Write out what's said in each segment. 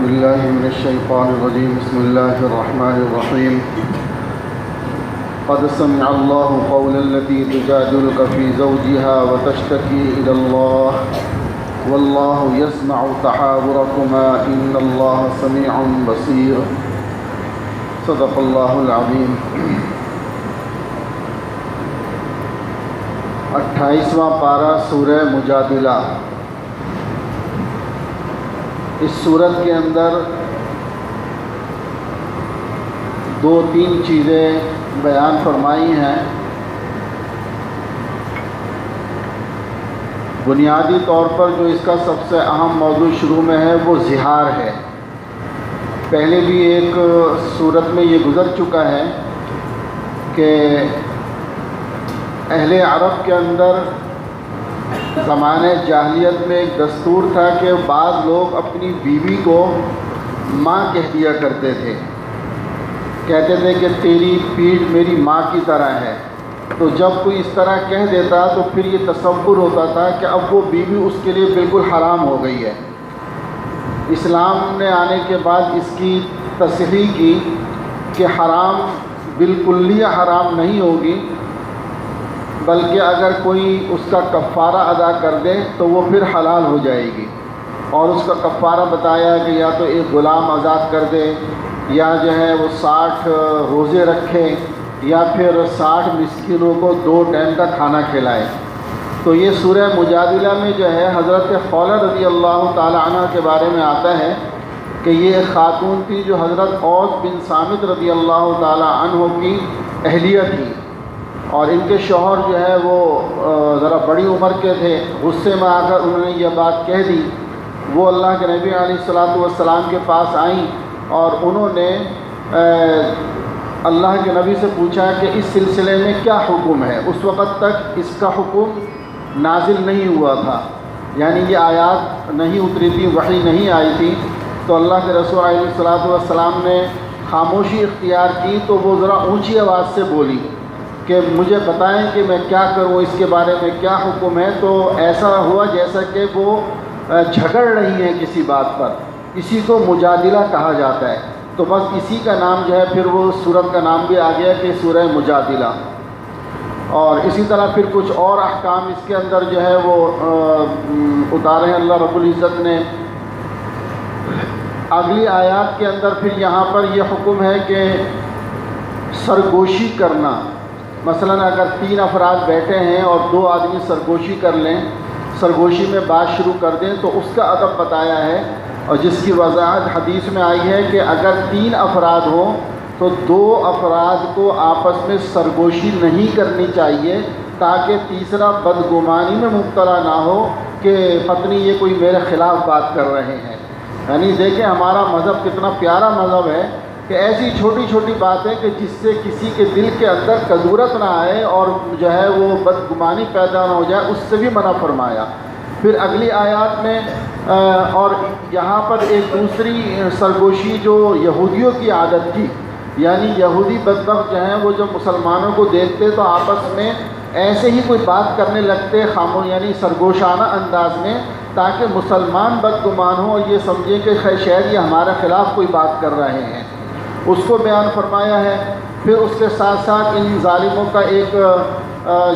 بالله من الشيطان الرجيم. بسم الله الرحمن الرحيم. قد سمع الله قول التي تجادلك في زوجها وتشتكي إلى الله والله يسمع تحاوركما إن الله سميع بصير. صدق الله العظيم. 28واں پارہ سورہ مجادلہ. اس سورت کے اندر دو تین چیزیں بیان فرمائی ہیں. بنیادی طور پر جو اس کا سب سے اہم موضوع شروع میں ہے وہ زہار ہے. پہلے بھی ایک سورت میں یہ گزر چکا ہے کہ اہل عرب کے اندر زمانے جاہلیت میں ایک دستور تھا کہ بعض لوگ اپنی بیوی کو ماں کہہ دیا کرتے تھے. کہتے تھے کہ تیری پیٹھ میری ماں کی طرح ہے. تو جب کوئی اس طرح کہہ دیتا تو پھر یہ تصور ہوتا تھا کہ اب وہ بیوی اس کے لیے بالکل حرام ہو گئی ہے. اسلام نے آنے کے بعد اس کی تصحیح کی کہ حرام بالکلیہ حرام نہیں ہوگی، بلکہ اگر کوئی اس کا کفارہ ادا کر دے تو وہ پھر حلال ہو جائے گی. اور اس کا کفارہ بتایا کہ یا تو ایک غلام آزاد کر دے، یا جو ہے وہ 60 روزے رکھے، یا پھر 60 مسکینوں کو 2 ٹائم کا کھانا کھلائے. تو یہ سورہ مجادلہ میں جو ہے حضرت خولہ رضی اللہ تعالی عنہ کے بارے میں آتا ہے کہ یہ ایک خاتون تھی جو حضرت اوس بن صامت رضی اللہ تعالی عنہ کی اہلیہ تھی، اور ان کے شوہر جو ہے وہ ذرا بڑی عمر کے تھے. غصے میں آ کر انہوں نے یہ بات کہہ دی. وہ اللہ کے نبی علیہ الصلوۃ والسلام کے پاس آئیں اور انہوں نے اللہ کے نبی سے پوچھا کہ اس سلسلے میں کیا حکم ہے. اس وقت تک اس کا حکم نازل نہیں ہوا تھا، یعنی یہ آیات نہیں اتری تھی، وحی نہیں آئی تھی. تو اللہ کے رسول علیہ الصلوۃ والسلام نے خاموشی اختیار کی. تو وہ ذرا اونچی آواز سے بولی کہ مجھے بتائیں کہ میں کیا کروں، اس کے بارے میں کیا حکم ہے. تو ایسا ہوا جیسا کہ وہ جھگڑ رہی ہیں کسی بات پر. اسی کو مجادلہ کہا جاتا ہے. تو بس اسی کا نام جو ہے پھر وہ سورت کا نام بھی آ گیا کہ سورہ مجادلہ. اور اسی طرح پھر کچھ اور احکام اس کے اندر جو ہے وہ اتارے ہیں اللہ رب العزت نے. اگلی آیات کے اندر پھر یہاں پر یہ حکم ہے کہ سرگوشی کرنا. مثلا اگر 3 افراد بیٹھے ہیں اور 2 آدمی سرگوشی کر لیں، سرگوشی میں بات شروع کر دیں، تو اس کا ادب بتایا ہے. اور جس کی وضاحت حدیث میں آئی ہے کہ اگر 3 افراد ہوں تو 2 افراد کو آپس میں سرگوشی نہیں کرنی چاہیے، تاکہ تیسرا بدگمانی میں مبتلا نہ ہو کہ پتنی یہ کوئی میرے خلاف بات کر رہے ہیں. یعنی دیکھیں ہمارا مذہب کتنا پیارا مذہب ہے کہ ایسی چھوٹی چھوٹی باتیں کہ جس سے کسی کے دل کے اندر کدورت نہ آئے اور جو ہے وہ بدگمانی پیدا نہ ہو جائے، اس سے بھی منع فرمایا. پھر اگلی آیات میں اور یہاں پر ایک دوسری سرگوشی جو یہودیوں کی عادت تھی، یعنی یہودی بدبخت جو ہیں وہ جب مسلمانوں کو دیکھتے تو آپس میں ایسے ہی کوئی بات کرنے لگتے خاموش، یعنی سرگوشانہ انداز میں، تاکہ مسلمان بدگمان ہوں اور یہ سمجھیں کہ شاید یہ ہمارے خلاف کوئی بات کر رہے ہیں. اس کو بیان فرمایا ہے. پھر اس کے ساتھ ساتھ ان ظالموں کا ایک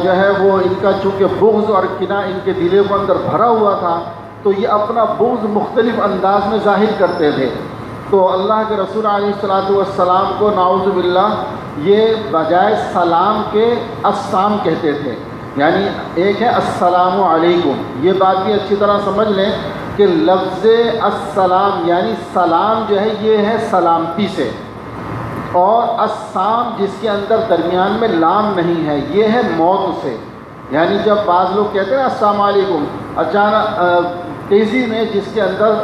جو ہے وہ ان کا چونکہ بغض اور کینہ ان کے دلوں کے اندر بھرا ہوا تھا، تو یہ اپنا بغض مختلف انداز میں ظاہر کرتے تھے. تو اللہ کے رسول علیہ الصلوۃ والسلام کو نعوذ باللہ یہ بجائے سلام کے السلام کہتے تھے. یعنی ایک ہے السلام علیکم، یہ بات بھی اچھی طرح سمجھ لیں کہ لفظ السلام یعنی سلام جو ہے یہ ہے سلامتی سے، اور السلام جس کے اندر درمیان میں لام نہیں ہے یہ ہے موت سے. یعنی جب بعض لوگ کہتے ہیں السلام علیکم، اچانک تیزی میں جس کے اندر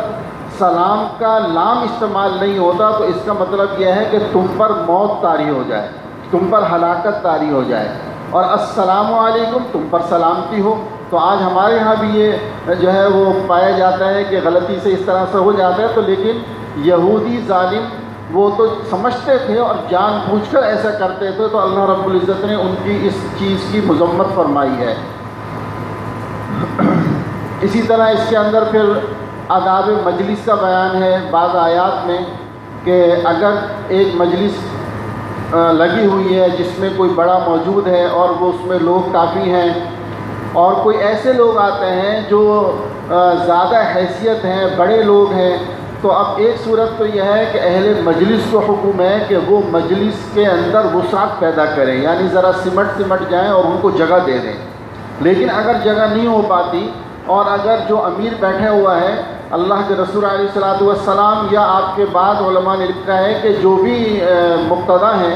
سلام کا لام استعمال نہیں ہوتا، تو اس کا مطلب یہ ہے کہ تم پر موت طاری ہو جائے، تم پر ہلاکت طاری ہو جائے. اور السلام علیکم تم پر سلامتی ہو. تو آج ہمارے ہاں بھی یہ جو ہے وہ پایا جاتا ہے کہ غلطی سے اس طرح سے ہو جاتا ہے. تو لیکن یہودی ظالم وہ تو سمجھتے تھے اور جان بوجھ کر ایسا کرتے تھے. تو اللہ رب العزت نے ان کی اس چیز کی مذمت فرمائی ہے. اسی طرح اس کے اندر پھر آداب مجلس کا بیان ہے بعض آیات میں کہ اگر ایک مجلس لگی ہوئی ہے جس میں کوئی بڑا موجود ہے اور وہ اس میں لوگ کافی ہیں اور کوئی ایسے لوگ آتے ہیں جو زیادہ حیثیت ہیں، بڑے لوگ ہیں، تو اب ایک صورت تو یہ ہے کہ اہل مجلس کو حکم ہے کہ وہ مجلس کے اندر وسعت پیدا کریں، یعنی ذرا سمٹ جائیں اور ان کو جگہ دے دیں۔ لیکن اگر جگہ نہیں ہو پاتی اور اگر جو امیر بیٹھا ہوا ہے، اللہ کے رسول علیہ الصلوۃ والسلام یا آپ کے بعد علماء نے لکھا ہے کہ جو بھی مقتدا ہیں،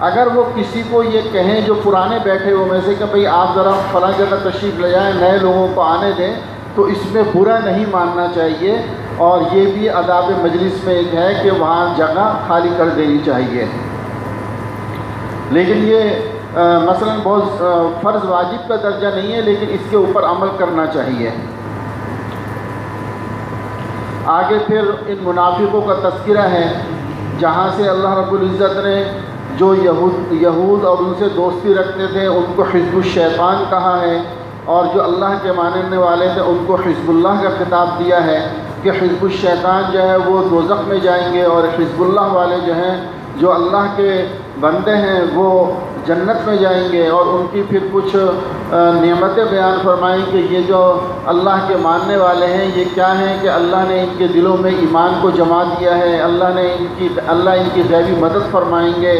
اگر وہ کسی کو یہ کہیں جو پرانے بیٹھے ہوئے میں سے کہ بھئی آپ ذرا فلاں جگہ تشریف لے جائیں، نئے لوگوں کو آنے دیں، تو اس میں برا نہیں ماننا چاہیے، اور یہ بھی آداب مجلس میں ایک ہے کہ وہاں جگہ خالی کر دینی چاہیے۔ لیکن یہ مثلا بہت فرض واجب کا درجہ نہیں ہے، لیکن اس کے اوپر عمل کرنا چاہیے۔ آگے پھر ان منافقوں کا تذکرہ ہے، جہاں سے اللہ رب العزت نے جو یہود اور ان سے دوستی رکھتے تھے ان کو حزب الشیطان کہا ہے، اور جو اللہ کے ماننے والے تھے ان کو حزب اللہ کا خطاب دیا ہے کہ حزب الشیطان جو ہے وہ دوزخ میں جائیں گے، اور حزب اللہ والے جو ہیں، جو اللہ کے بندے ہیں، وہ جنت میں جائیں گے۔ اور ان کی پھر کچھ نعمتیں بیان فرمائیں کہ یہ جو اللہ کے ماننے والے ہیں یہ کیا ہیں کہ اللہ نے ان کے دلوں میں ایمان کو جما دیا ہے، اللہ ان کی غیبی مدد فرمائیں گے،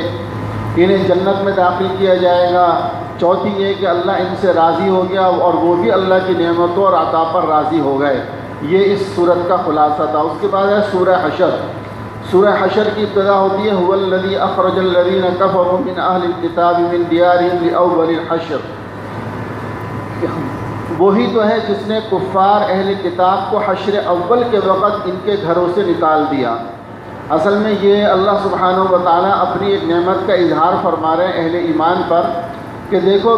انہیں جنت میں داخل کیا جائے گا۔ چوتھی یہ کہ اللہ ان سے راضی ہو گیا اور وہ بھی اللہ کی نعمتوں اور عطا پر راضی ہو گئے۔ یہ اس صورت کا خلاصہ تھا۔ اس کے بعد ہے سورہ حشر۔ سورہ حشر کی ابتدا ہوتی ہے هو الذی اخرج الذین کفروا من اہل الکتاب من دیارہم لأول الحشر۔ وہی تو ہے جس نے کفار اہل کتاب کو حشر اول کے وقت ان کے گھروں سے نکال دیا۔ اصل میں یہ اللہ سبحانہ و تعالیٰ اپنی ایک نعمت کا اظہار فرما رہے ہیں اہل ایمان پر کہ دیکھو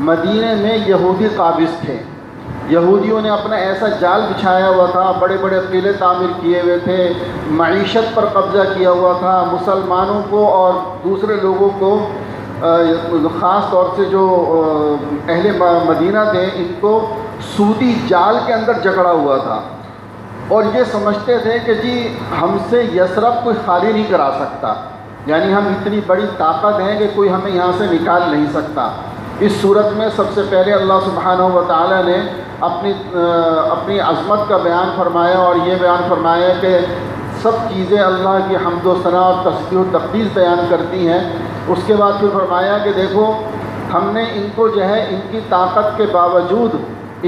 مدینے میں یہودی قابض تھے، یہودیوں نے اپنا ایسا جال بچھایا ہوا تھا، بڑے بڑے قلعے تعمیر کیے ہوئے تھے، معیشت پر قبضہ کیا ہوا تھا، مسلمانوں کو اور دوسرے لوگوں کو خاص طور سے جو اہل مدینہ تھے ان کو سودی جال کے اندر جکڑا ہوا تھا، اور یہ سمجھتے تھے کہ جی ہم سے یثرب کوئی خالی نہیں کرا سکتا، یعنی ہم اتنی بڑی طاقت ہیں کہ کوئی ہمیں یہاں سے نکال نہیں سکتا۔ اس صورت میں سب سے پہلے اللہ سبحانہ و تعالیٰ نے اپنی عظمت کا بیان فرمایا، اور یہ بیان فرمایا کہ سب چیزیں اللہ کی حمد و ثنا اور تسبیح و تقدیس بیان کرتی ہیں۔ اس کے بعد پھر فرمایا کہ دیکھو ہم نے ان کو جو ہے ان کی طاقت کے باوجود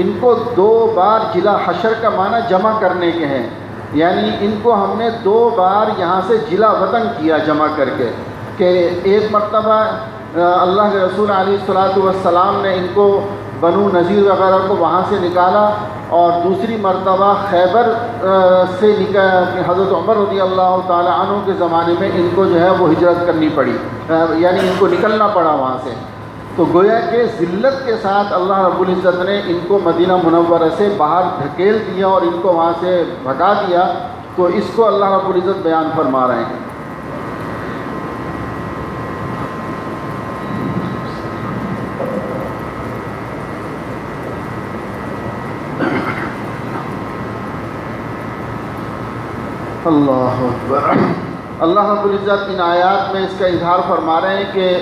ان کو 2 بار جلا حشر کا معنی جمع کرنے کے ہیں، یعنی ان کو ہم نے 2 بار یہاں سے جلا وطن کیا جمع کر کے، کہ ایک مرتبہ اللہ کے رسول علیہ الصلوۃ والسلام نے ان کو بنو نذیر وغیرہ کو وہاں سے نکالا، اور دوسری مرتبہ خیبر سے حضرت عمر رضی اللہ تعالی عنہ کے زمانے میں ان کو جو ہے وہ ہجرت کرنی پڑی، یعنی ان کو نکلنا پڑا وہاں سے۔ تو گویا کہ ذلت کے ساتھ اللہ رب العزت نے ان کو مدینہ منورہ سے باہر دھکیل دیا اور ان کو وہاں سے بھگا دیا، تو اس کو اللہ رب العزت بیان فرما رہے ہیں۔ اللہ اکبر۔ اللہ رب العزت ان آیات میں اس کا اظہار فرما رہے ہیں کہ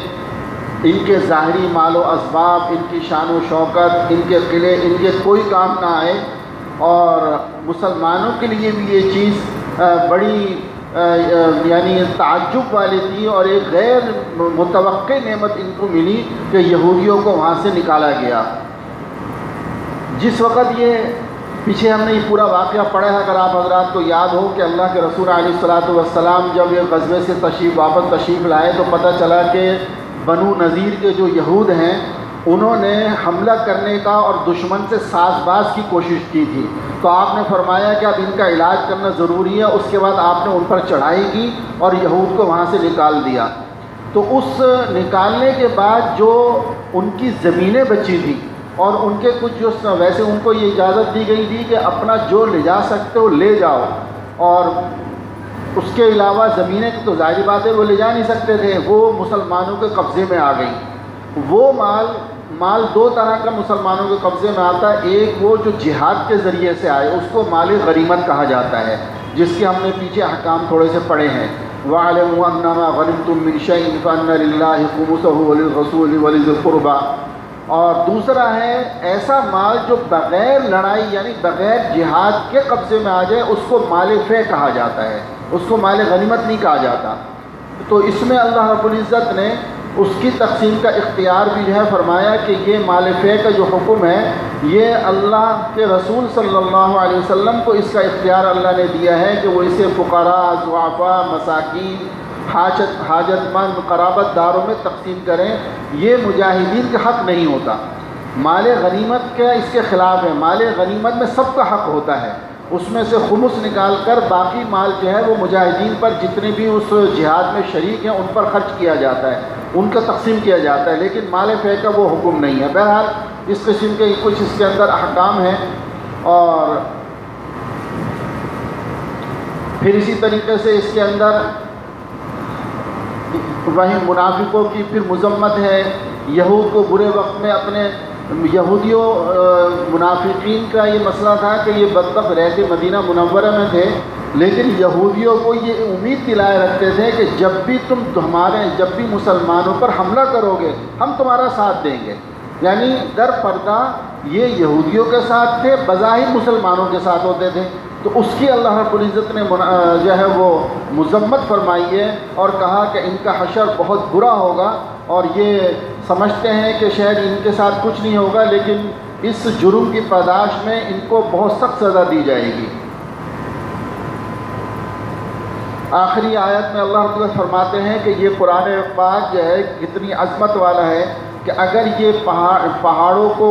ان کے ظاہری مال و اسباب، ان کی شان و شوکت، ان کے قلعے، ان کے کوئی کام نہ آئے، اور مسلمانوں کے لیے بھی یہ چیز بڑی یعنی تعجب والی تھی، اور ایک غیر متوقع نعمت ان کو ملی کہ یہودیوں کو وہاں سے نکالا گیا۔ جس وقت یہ پیچھے ہم نے یہ پورا واقعہ پڑھا ہے، اگر آپ حضرات کو یاد ہو کہ اللہ کے رسول علیہ الصلوۃ والسلام جب یہ غزوے سے واپس تشریف لائے تو پتہ چلا کہ بنو نذیر کے جو یہود ہیں انہوں نے حملہ کرنے کا اور دشمن سے ساز باز کی کوشش کی تھی، تو آپ نے فرمایا کہ اب ان کا علاج کرنا ضروری ہے۔ اس کے بعد آپ نے ان پر چڑھائی کی اور یہود کو وہاں سے نکال دیا۔ تو اس نکالنے کے بعد جو ان کی زمینیں بچی تھیں اور ان کے کچھ جو ویسے ان کو یہ اجازت دی گئی تھی کہ اپنا جو لے جا سکتے ہو لے جاؤ، اور اس کے علاوہ زمینیں تو ظاہری بات ہے وہ لے جا نہیں سکتے تھے، وہ مسلمانوں کے قبضے میں آ گئی۔ وہ مال مال دو طرح کا مسلمانوں کے قبضے میں آتا ہے. ایک وہ جو جہاد کے ذریعے سے آئے اس کو مال غنیمت کہا جاتا ہے، جس کے ہم نے پیچھے احکام تھوڑے سے پڑھے ہیں. وَاعْلَمُوا أَنَّمَا غَنِمْتُم مِّن شَيْءٍ فَأَنَّ لِلَّهِ خُمُسَهُ وَلِلرَّسُولِ وَلِذِي الْقُرْبَىٰ. اور دوسرا ہے ایسا مال جو بغیر لڑائی یعنی بغیر جہاد کے قبضے میں آ جائے، اس کو مال فے کہا جاتا ہے، اس کو مال غنیمت نہیں کہا جاتا. تو اس میں اللہ رب العزت نے اس کی تقسیم کا اختیار بھی ہے، فرمایا کہ یہ مال فے کا جو حکم ہے یہ اللہ کے رسول صلی اللہ علیہ وسلم کو اس کا اختیار اللہ نے دیا ہے کہ وہ اسے فقراء، ضعفاء، مساکین، حاجت مند، قرابت داروں میں تقسیم کریں. یہ مجاہدین کا حق نہیں ہوتا. مال غنیمت کا اس کے خلاف ہے. مال غنیمت میں سب کا حق ہوتا ہے، اس میں سے خمس نکال کر باقی مال جو ہے وہ مجاہدین پر جتنے بھی اس جہاد میں شریک ہیں ان پر خرچ کیا جاتا ہے، ان کا تقسیم کیا جاتا ہے، لیکن مال فے کا وہ حکم نہیں ہے. بہرحال اس قسم کے کچھ اس کے اندر احکام ہیں. اور پھر اسی طریقے سے اس کے اندر وہیں منافقوں کی پھر مذمت ہے. یہود کو برے وقت میں اپنے یہودیوں منافقین کا یہ مسئلہ تھا کہ یہ بدبخت رہتے مدینہ منورہ میں تھے، لیکن یہودیوں کو یہ امید دلائے رکھتے تھے کہ جب بھی مسلمانوں پر حملہ کرو گے ہم تمہارا ساتھ دیں گے. یعنی در پردہ یہ یہودیوں کے ساتھ تھے، بظاہر مسلمانوں کے ساتھ ہوتے تھے. تو اس کی اللہ رب العزت نے جو ہے وہ مذمت فرمائی ہے اور کہا کہ ان کا حشر بہت برا ہوگا، اور یہ سمجھتے ہیں کہ شاید ان کے ساتھ کچھ نہیں ہوگا، لیکن اس جرم کی پاداش میں ان کو بہت سخت سزا دی جائے گی. آخری آیت میں اللہ رب العزت فرماتے ہیں کہ یہ قرآن پاک جو ہے کتنی عظمت والا ہے کہ اگر یہ پہاڑوں کو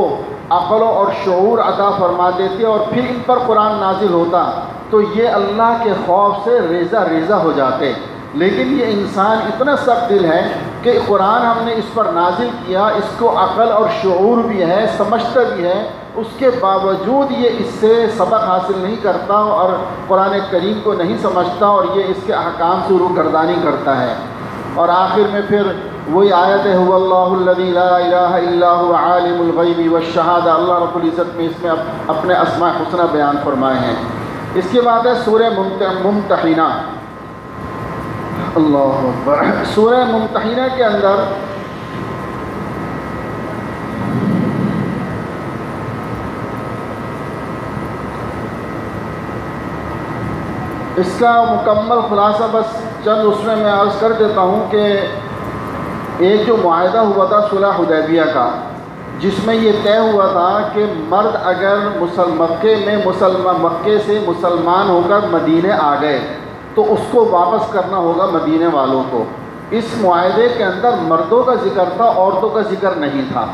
عقل اور شعور عطا فرما دیتے اور پھر ان پر قرآن نازل ہوتا تو یہ اللہ کے خوف سے ریزہ ریزہ ہو جاتے. لیکن یہ انسان اتنا سخت دل ہے کہ قرآن ہم نے اس پر نازل کیا، اس کو عقل اور شعور بھی ہے، سمجھتا بھی ہے، اس کے باوجود یہ اس سے سبق حاصل نہیں کرتا اور قرآن کریم کو نہیں سمجھتا اور یہ اس کے احکام سے روگردانی کرتا ہے. اور آخر میں پھر وہی آیت ہے هو اللہ الذی لا الہ الا هو عالم الغیب والشہادہ. اللہ رب العزت میں اس میں اپنے اسماء حسنہ بیان فرمائے ہیں. اس کے بعد ہے سورہ ممتحنہ. اللہ اکبر. سورہ ممتحنہ کے اندر اس کا مکمل خلاصہ بس چند اس میں عرض کر دیتا ہوں کہ ایک جو معاہدہ ہوا تھا صلح حدیبیہ کا، جس میں یہ طے ہوا تھا کہ مرد اگر مکے سے مسلمان ہو کر مدینے آ گئے تو اس کو واپس کرنا ہوگا مدینے والوں کو. اس معاہدے کے اندر مردوں کا ذکر تھا، عورتوں کا ذکر نہیں تھا.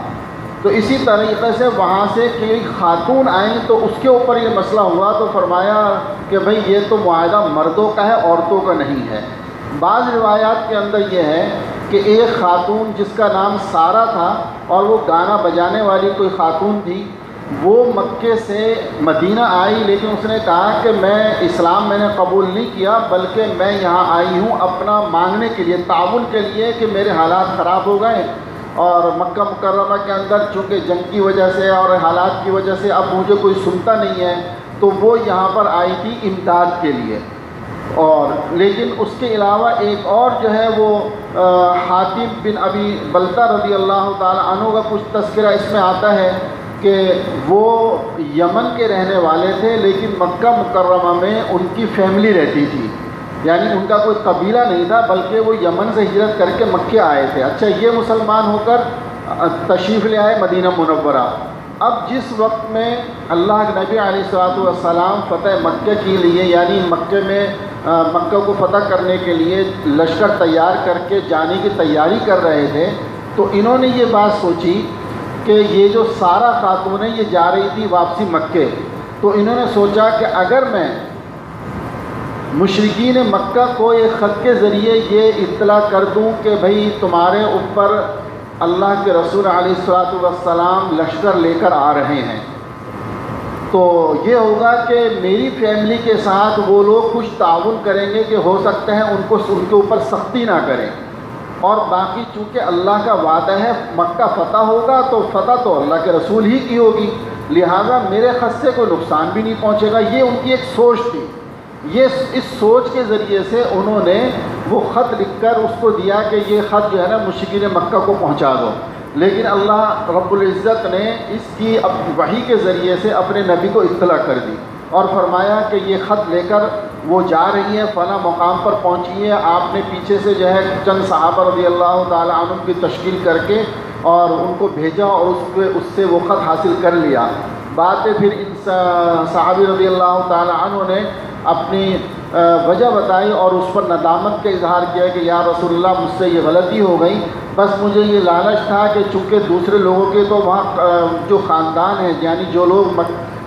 تو اسی طریقے سے وہاں سے کوئی خاتون آئیں تو اس کے اوپر یہ مسئلہ ہوا تو فرمایا کہ بھئی یہ تو معاہدہ مردوں کا ہے، عورتوں کا نہیں ہے. بعض روایات کے اندر یہ ہے کہ ایک خاتون جس کا نام سارہ تھا اور وہ گانا بجانے والی کوئی خاتون تھی، وہ مکے سے مدینہ آئی، لیکن اس نے کہا کہ اسلام میں نے قبول نہیں کیا، بلکہ میں یہاں آئی ہوں اپنا مانگنے کے لیے، تعاون کے لیے کہ میرے حالات خراب ہو گئے اور مکہ مکرمہ کے اندر چونکہ جنگ کی وجہ سے اور حالات کی وجہ سے اب مجھے کوئی سنتا نہیں ہے، تو وہ یہاں پر آئی تھی امداد کے لیے. اور لیکن اس کے علاوہ ایک اور جو ہے وہ حاتم بن ابی بلتہ رضی اللہ تعالی عنہ کا کچھ تذکرہ اس میں آتا ہے کہ وہ یمن کے رہنے والے تھے، لیکن مکہ مکرمہ میں ان کی فیملی رہتی تھی، یعنی ان کا کوئی قبیلہ نہیں تھا بلکہ وہ یمن سے ہجرت کر کے مکہ آئے تھے. اچھا، یہ مسلمان ہو کر تشریف لے آئے مدینہ منورہ. اب جس وقت میں اللہ کے نبی علیہ الصلوۃ والسلام فتح مکہ کے لیے، یعنی مکہ کو فتح کرنے کے لیے لشکر تیار کر کے جانے کی تیاری کر رہے تھے، تو انہوں نے یہ بات سوچی کہ یہ جو سارہ خاتون ہے یہ جا رہی تھی واپسی مکے، تو انہوں نے سوچا کہ اگر میں مشرکین مکہ کو ایک خط کے ذریعے یہ اطلاع کر دوں کہ بھئی تمہارے اوپر اللہ کے رسول علیہ الصلوۃ والسلام لشکر لے کر آ رہے ہیں، تو یہ ہوگا کہ میری فیملی کے ساتھ وہ لوگ کچھ تعاون کریں گے کہ ہو سکتا ہے ان کے اوپر سختی نہ کریں. اور باقی چونکہ اللہ کا وعدہ ہے مکہ فتح ہوگا تو فتح تو اللہ کے رسول ہی کی ہوگی، لہٰذا میرے خط سے کوئی نقصان بھی نہیں پہنچے گا۔ یہ ان کی ایک سوچ تھی۔ اس سوچ کے ذریعے سے انہوں نے وہ خط لکھ کر اس کو دیا کہ یہ خط جو ہے نا مشرکین مکہ کو پہنچا دو، لیکن اللہ رب العزت نے اس کی وحی کے ذریعے سے اپنے نبی کو اطلاع کر دی اور فرمایا کہ یہ خط لے کر وہ جا رہی ہیں، فلاں مقام پر پہنچی ہے، آپ نے پیچھے سے جو ہے چند صحابہ رضی اللہ تعالی عنہم کی تشکیل کر کے اور ان کو بھیجا اور اس سے وہ خط حاصل کر لیا۔ بعد میں پھر ان صحابی رضی اللہ تعالی عنہ نے اپنی وجہ بتائی اور اس پر ندامت کا اظہار کیا کہ یا رسول اللہ مجھ سے یہ غلطی ہو گئی، بس مجھے یہ لالچ تھا کہ چونکہ دوسرے لوگوں کے تو وہاں جو خاندان ہیں، یعنی جو لوگ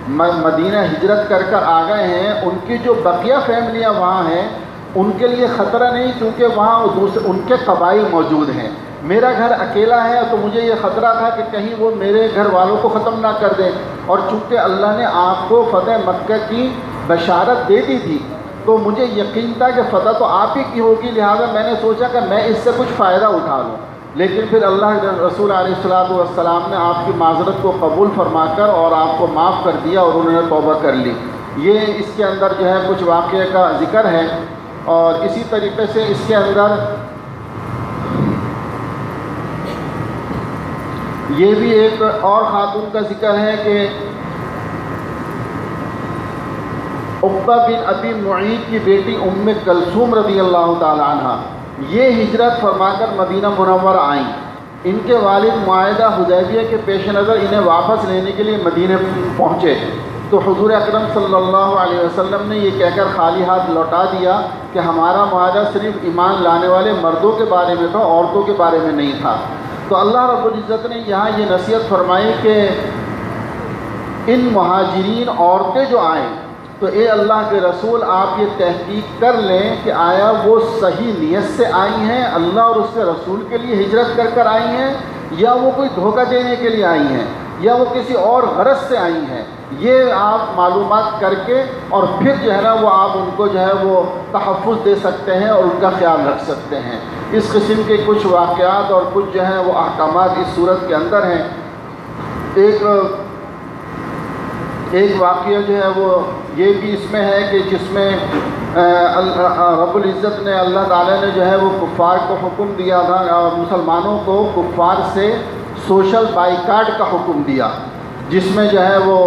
مدینہ ہجرت کر آ گئے ہیں، ان کی جو بقیہ فیملیاں وہاں ہیں ان کے لیے خطرہ نہیں، کیونکہ وہاں ان کے قبائل موجود ہیں۔ میرا گھر اکیلا ہے تو مجھے یہ خطرہ تھا کہ کہیں وہ میرے گھر والوں کو ختم نہ کر دیں، اور چونکہ اللہ نے آپ کو فتح مکہ کی بشارت دے دی تھی تو مجھے یقین تھا کہ فتح تو آپ ہی کی ہوگی، لہٰذا میں نے سوچا کہ میں اس سے کچھ فائدہ اٹھا لوں۔ لیکن پھر اللہ کے رسول علیہ الصلوۃ والسلام نے آپ کی معذرت کو قبول فرما کر اور آپ کو معاف کر دیا اور انہوں نے توبہ کر لی۔ یہ اس کے اندر جو ہے کچھ واقعے کا ذکر ہے، اور اسی طریقے سے اس کے اندر یہ بھی ایک اور خاتون کا ذکر ہے کہ عقبہ بن ابی معیط کی بیٹی ام کلثوم رضی اللہ تعالی عنہ یہ ہجرت فرما کر مدینہ منورہ آئیں۔ ان کے والد معاہدہ حدیبیہ کے پیش نظر انہیں واپس لینے کے لیے مدینہ پہنچے تو حضور اکرم صلی اللہ علیہ وسلم نے یہ کہہ کر خالی ہاتھ لوٹا دیا کہ ہمارا معاہدہ صرف ایمان لانے والے مردوں کے بارے میں تھا، عورتوں کے بارے میں نہیں تھا۔ تو اللہ رب العزت نے یہاں یہ نصیحت فرمائی کہ ان مہاجرین عورتیں جو آئیں تو اے اللہ کے رسول آپ یہ تحقیق کر لیں کہ آیا وہ صحیح نیت سے آئی ہیں، اللہ اور اس کے رسول کے لیے ہجرت کر آئی ہیں، یا وہ کوئی دھوکہ دینے کے لیے آئی ہیں، یا وہ کسی اور غرض سے آئی ہیں۔ یہ آپ معلومات کر کے اور پھر جو ہے نا وہ آپ ان کو جو ہے وہ تحفظ دے سکتے ہیں اور ان کا خیال رکھ سکتے ہیں۔ اس قسم کے کچھ واقعات اور کچھ جو ہیں وہ احکامات اس صورت کے اندر ہیں۔ ایک واقعہ جو ہے وہ یہ بھی اس میں ہے کہ جس میں رب العزت نے اللہ تعالیٰ نے جو ہے وہ کفار کو حکم دیا تھا، مسلمانوں کو کفار سے سوشل بائیکاٹ کا حکم دیا، جس میں جو ہے وہ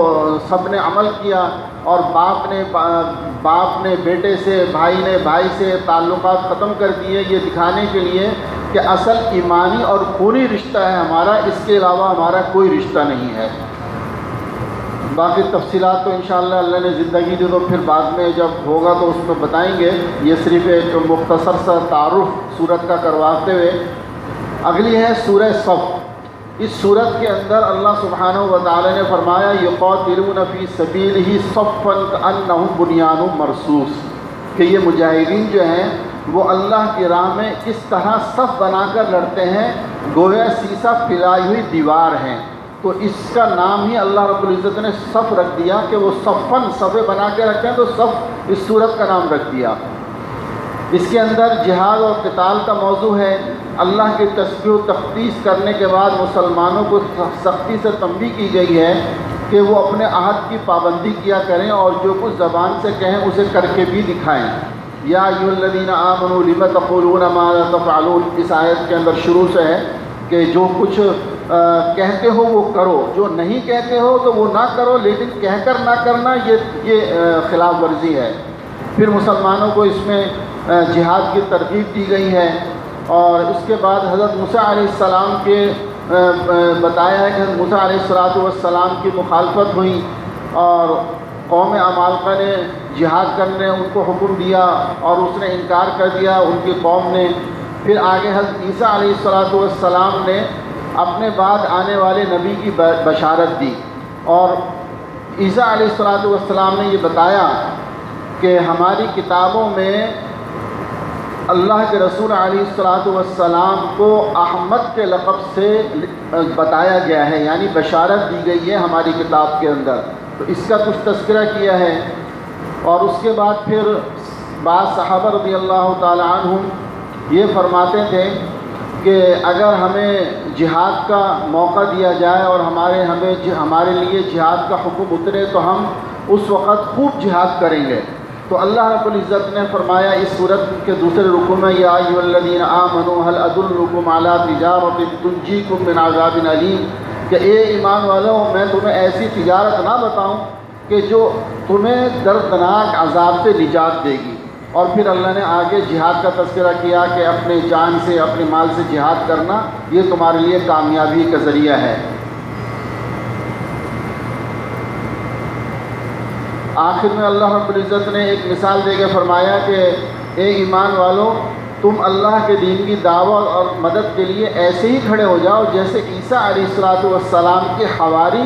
سب نے عمل کیا، اور باپ نے بیٹے سے، بھائی نے بھائی سے تعلقات ختم کر دیے، یہ دکھانے کے لیے کہ اصل ایمانی اور خونی رشتہ ہے ہمارا، اس کے علاوہ ہمارا کوئی رشتہ نہیں ہے۔ باقی تفصیلات تو انشاءاللہ اللہ نے زندگی دی تو پھر بعد میں جب ہوگا تو اس میں بتائیں گے، یہ صرف ایک مختصر سا تعارف سورت کا کرواتے ہوئے۔ اگلی ہے سورہ صف۔ اس سورت کے اندر اللہ سبحانہ و تعالی نے فرمایا یقاتلون فی سبیلہ صفا کأنہم بنیان مرصوص، کہ یہ مجاہدین جو ہیں وہ اللہ کی راہ میں اس طرح صف بنا کر لڑتے ہیں گویا سیسا پھیلائی ہوئی دیوار ہیں، تو اس کا نام ہی اللہ رب العزت نے صف رکھ دیا کہ وہ صفن صفے بنا کے رکھتے ہیں، تو صف اس سورت کا نام رکھ دیا۔ اس کے اندر جہاد اور قتال کا موضوع ہے۔ اللہ کی تسبیح و تقدیس کرنے کے بعد مسلمانوں کو سختی سے تنبیہ کی گئی ہے کہ وہ اپنے عہد کی پابندی کیا کریں اور جو کچھ زبان سے کہیں اسے کر کے بھی دکھائیں۔ یا ایھا الذین آمنوا لم تقولون ما لا تفعلون، اس آیت کے اندر شروع سے ہے کہ جو کچھ کہتے ہو وہ کرو، جو نہیں کہتے ہو تو وہ نہ کرو، لیکن کہہ کر نہ کرنا یہ خلاف ورزی ہے۔ پھر مسلمانوں کو اس میں جہاد کی ترغیب دی گئی ہے، اور اس کے بعد حضرت موسیٰ علیہ السلام کے بتایا ہے کہ حضرت موسیٰ علیہ السلام کی مخالفت ہوئی اور قوم عمالقہ نے جہاد کرنے ان کو حکم دیا اور اس نے انکار کر دیا ان کی قوم نے۔ پھر آگے حضرت عیسیٰ علیہ السلام نے اپنے بعد آنے والے نبی کی بشارت دی، اور عیسیٰ علیہ السلام نے یہ بتایا کہ ہماری کتابوں میں اللہ کے رسول علیہ السلام کو احمد کے لقب سے بتایا گیا ہے، یعنی بشارت دی گئی ہے ہماری کتاب کے اندر، تو اس کا کچھ تذکرہ کیا ہے۔ اور اس کے بعد پھر بعض صحابہ رضی اللہ تعالی عنہم یہ فرماتے تھے کہ اگر ہمیں جہاد کا موقع دیا جائے اور ہمارے لیے جہاد کا حکم اترے تو ہم اس وقت خوب جہاد کریں گے۔ تو اللہ رب العزت نے فرمایا اس صورت کے دوسرے رکوع میں یا ایھا الذین آمنوا هل ادلکم علی تجارۃ تنجیکم من عذاب علیم، کہ اے ایمان والو میں تمہیں ایسی تجارت نہ بتاؤں کہ جو تمہیں دردناک عذاب سے نجات دے گی۔ اور پھر اللہ نے آگے جہاد کا تذکرہ کیا کہ اپنے جان سے اپنے مال سے جہاد کرنا یہ تمہارے لیے کامیابی کا ذریعہ ہے۔ آخر میں اللہ رب العزت نے ایک مثال دے کے فرمایا کہ اے ایمان والو تم اللہ کے دین کی دعوت اور مدد کے لیے ایسے ہی کھڑے ہو جاؤ جیسے عیسیٰ علیہ السلام کے حواری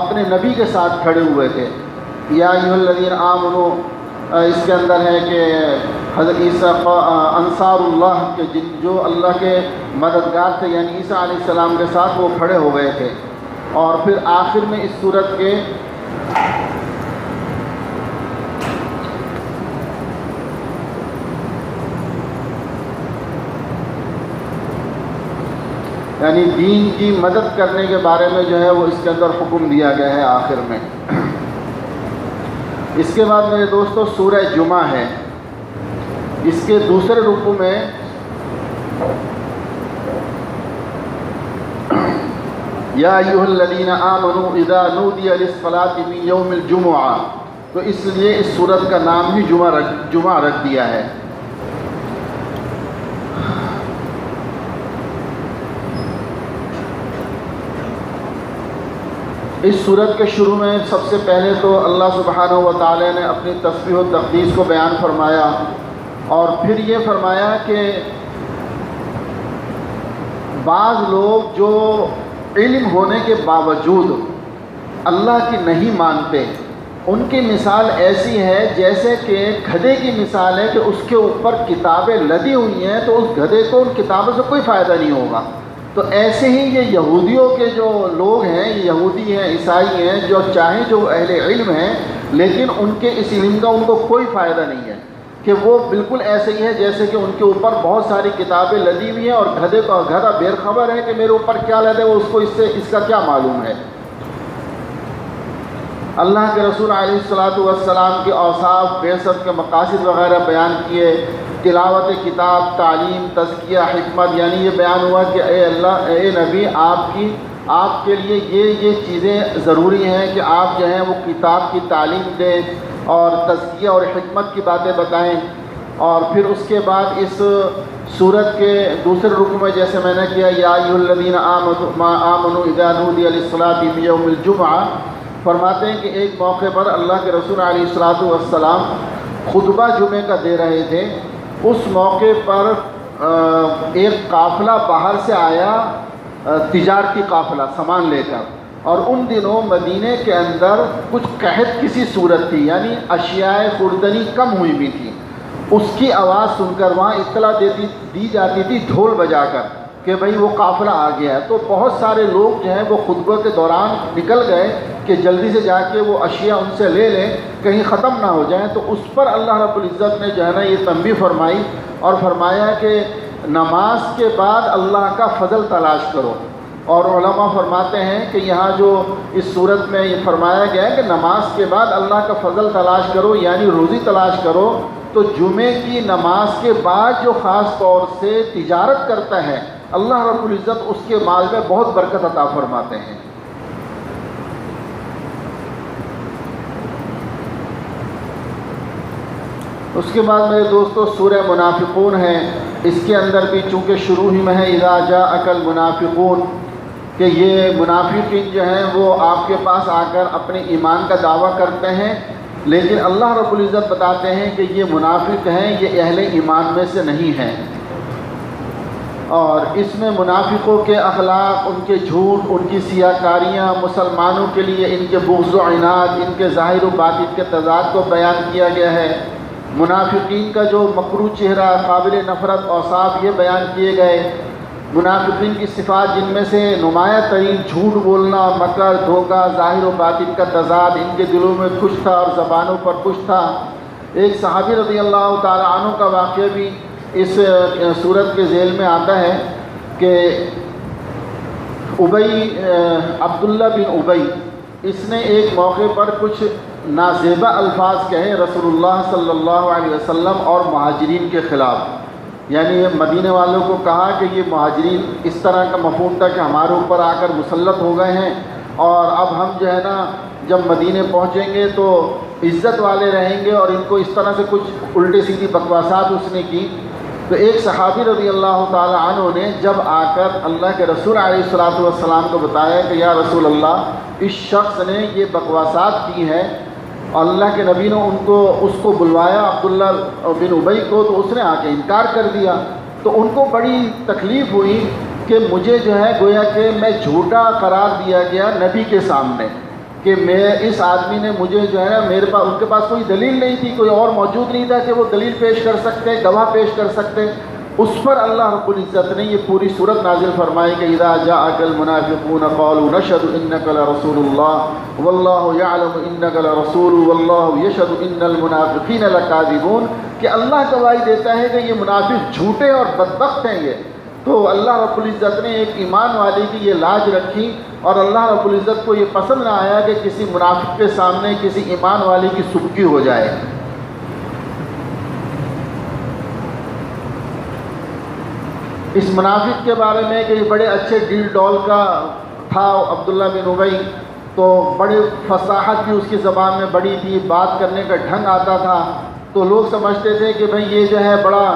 اپنے نبی کے ساتھ کھڑے ہوئے تھے۔ یا ایھا الذین آمنوا اس کے اندر ہے کہ حضرت عیسیٰ انصار اللہ کے جو اللہ کے مددگار تھے یعنی عیسیٰ علیہ السلام کے ساتھ وہ کھڑے ہو گئے تھے۔ اور پھر آخر میں اس صورت کے یعنی دین کی مدد کرنے کے بارے میں جو ہے وہ اس کے اندر حکم دیا گیا ہے آخر میں۔ اس کے بعد میرے دوستو سورہ جمعہ ہے، اس کے دوسرے رکوع میں یا ایھا الذین آمنوا اذا نودی للصلاۃ من یوم الجمعہ، تو اس لیے اس سورت کا نام ہی جمعہ رکھ دیا ہے۔ اس سورت کے شروع میں سب سے پہلے تو اللہ سبحانہ و تعالی نے اپنی تسبیح و تقدیس کو بیان فرمایا، اور پھر یہ فرمایا کہ بعض لوگ جو علم ہونے کے باوجود اللہ کی نہیں مانتے، ان کی مثال ایسی ہے جیسے کہ گدھے کی مثال ہے کہ اس کے اوپر کتابیں لدی ہوئی ہیں تو اس گدھے کو ان کتابوں سے کوئی فائدہ نہیں ہوگا۔ تو ایسے ہی یہ یہودیوں کے جو لوگ ہیں، یہ یہودی ہیں، عیسائی ہیں، جو چاہیں جو اہل علم ہیں لیکن ان کے اس علم کا ان کو کوئی فائدہ نہیں ہے، کہ وہ بالکل ایسے ہی ہے جیسے کہ ان کے اوپر بہت ساری کتابیں لدی ہوئی ہیں اور گدھا بے خبر ہے کہ میرے اوپر کیا لدے وہ اس کا کیا معلوم ہے۔ اللہ کے رسول علیہ السلام کے اوصاف، بعثت کے مقاصد وغیرہ بیان کیے، تلاوت کتاب، تعلیم، تزکیہ، حکمت، یعنی یہ بیان ہوا کہ اے نبی آپ کے لیے یہ چیزیں ضروری ہیں کہ آپ جو ہیں وہ کتاب کی تعلیم دیں اور تزکیہ اور حکمت کی باتیں بتائیں۔ اور پھر اس کے بعد اس سورت کے دوسرے رکوع میں جیسے میں نے کیا یا ایھا الذین آمنوا اذا نودی للصلاۃ من یوم الجمعہ، فرماتے ہیں کہ ایک موقع پر اللہ کے رسول علیہ السلام خطبہ جمعے کا دے رہے تھے۔ اس موقع پر ایک قافلہ باہر سے آیا، تجارتی قافلہ سامان لے کر، اور ان دنوں مدینے کے اندر کچھ قحط کسی صورت تھی، یعنی اشیاء خوردنی کم ہوئی بھی تھی۔ اس کی آواز سن کر وہاں اطلاع دی جاتی تھی ڈھول بجا کر کہ بھئی وہ قافلہ آ گیا ہے۔ تو بہت سارے لوگ جو ہیں وہ خطبہ کے دوران نکل گئے کہ جلدی سے جا کے وہ اشیاء ان سے لے لیں کہیں ختم نہ ہو جائیں۔ تو اس پر اللہ رب العزت نے جو ہے نا یہ تنبیہ فرمائی اور فرمایا کہ نماز کے بعد اللہ کا فضل تلاش کرو۔ اور علماء فرماتے ہیں کہ یہاں جو اس صورت میں یہ فرمایا گیا ہے کہ نماز کے بعد اللہ کا فضل تلاش کرو یعنی روزی تلاش کرو، تو جمعے کی نماز کے بعد جو خاص طور سے تجارت کرتا ہے اللہ رب العزت اس کے مال میں بہت برکت عطا فرماتے ہیں۔ اس کے بعد میرے دوستو سورہ منافقون ہے، اس کے اندر بھی چونکہ شروع ہی میں ہے اذا جاءک المنافقون، کہ یہ منافقین جو ہیں وہ آپ کے پاس آ کر اپنے ایمان کا دعویٰ کرتے ہیں، لیکن اللہ رب العزت بتاتے ہیں کہ یہ منافق ہیں، یہ اہل ایمان میں سے نہیں ہیں۔ اور اس میں منافقوں کے اخلاق، ان کے جھوٹ، ان کی سیاکاریاں، مسلمانوں کے لیے ان کے بغض و عناد، ان کے ظاہر و باطن کے تضاد کو بیان کیا گیا ہے۔ منافقین کا جو مکروہ چہرہ، قابل نفرت اوصاف یہ بیان کیے گئے۔ منافقین کی صفات جن میں سے نمایاں ترین جھوٹ بولنا، مکر، دھوکہ، ظاہر و باطن کا تضاد، ان کے دلوں میں کچھ تھا اور زبانوں پر کچھ تھا۔ ایک صحابی رضی اللہ تعالی عنہ کا واقعہ بھی اس صورت کے ذیل میں آتا ہے کہ عبداللہ بن ابی اس نے ایک موقع پر کچھ نازیبہ الفاظ کہے رسول اللہ صلی اللہ علیہ وسلم اور مہاجرین کے خلاف، یعنی مدینے والوں کو کہا کہ یہ مہاجرین اس طرح کا مفہوم تھا کہ ہمارے اوپر آ کر مسلط ہو گئے ہیں، اور اب ہم جو ہے نا جب مدینے پہنچیں گے تو عزت والے رہیں گے، اور ان کو اس طرح سے کچھ الٹی سیدھی بکواسات اس نے کی۔ تو ایک صحابی رضی اللہ تعالی عنہ نے جب آ کر اللہ کے رسول علیہ الصلوۃ والسلام کو بتایا کہ یا رسول اللہ اس شخص نے یہ بکواسات کی ہے، اور اللہ کے نبی نے اس کو بلوایا عبداللہ بن ابی کو، تو اس نے آ کے انکار کر دیا۔ تو ان کو بڑی تکلیف ہوئی کہ مجھے جو ہے گویا کہ میں جھوٹا قرار دیا گیا نبی کے سامنے، کہ اس آدمی نے مجھے جو ہے میرے پاس، ان کے پاس کوئی دلیل نہیں تھی، کوئی اور موجود نہیں تھا کہ وہ دلیل پیش کر سکتے، گواہ پیش کر سکتے۔ اس پر اللہ رب العزت نے یہ پوری صورت نازل فرمائی کہ اذا جاءك المنافقون قالوا نشهد انك لرسول الله والله يعلم انك لرسول والله يشهد ان المنافقين لكاذبون، کہ اللہ گواہی دیتا ہے کہ یہ منافق جھوٹے اور بدبخت ہیں۔ یہ تو اللہ رب العزت نے ایک ایمان والی کی یہ لاج رکھی، اور اللہ رب العزت کو یہ پسند نہ آیا کہ کسی منافق کے سامنے کسی ایمان والی کی سبکی ہو جائے۔ اس منافق کے بارے میں کہ یہ بڑے اچھے ڈیل ڈول کا تھا عبداللہ بن ابی، تو بڑی فصاحت بھی اس کی زبان میں بڑی تھی، بات کرنے کا ڈھنگ آتا تھا، تو لوگ سمجھتے تھے کہ بھئی یہ جو ہے بڑا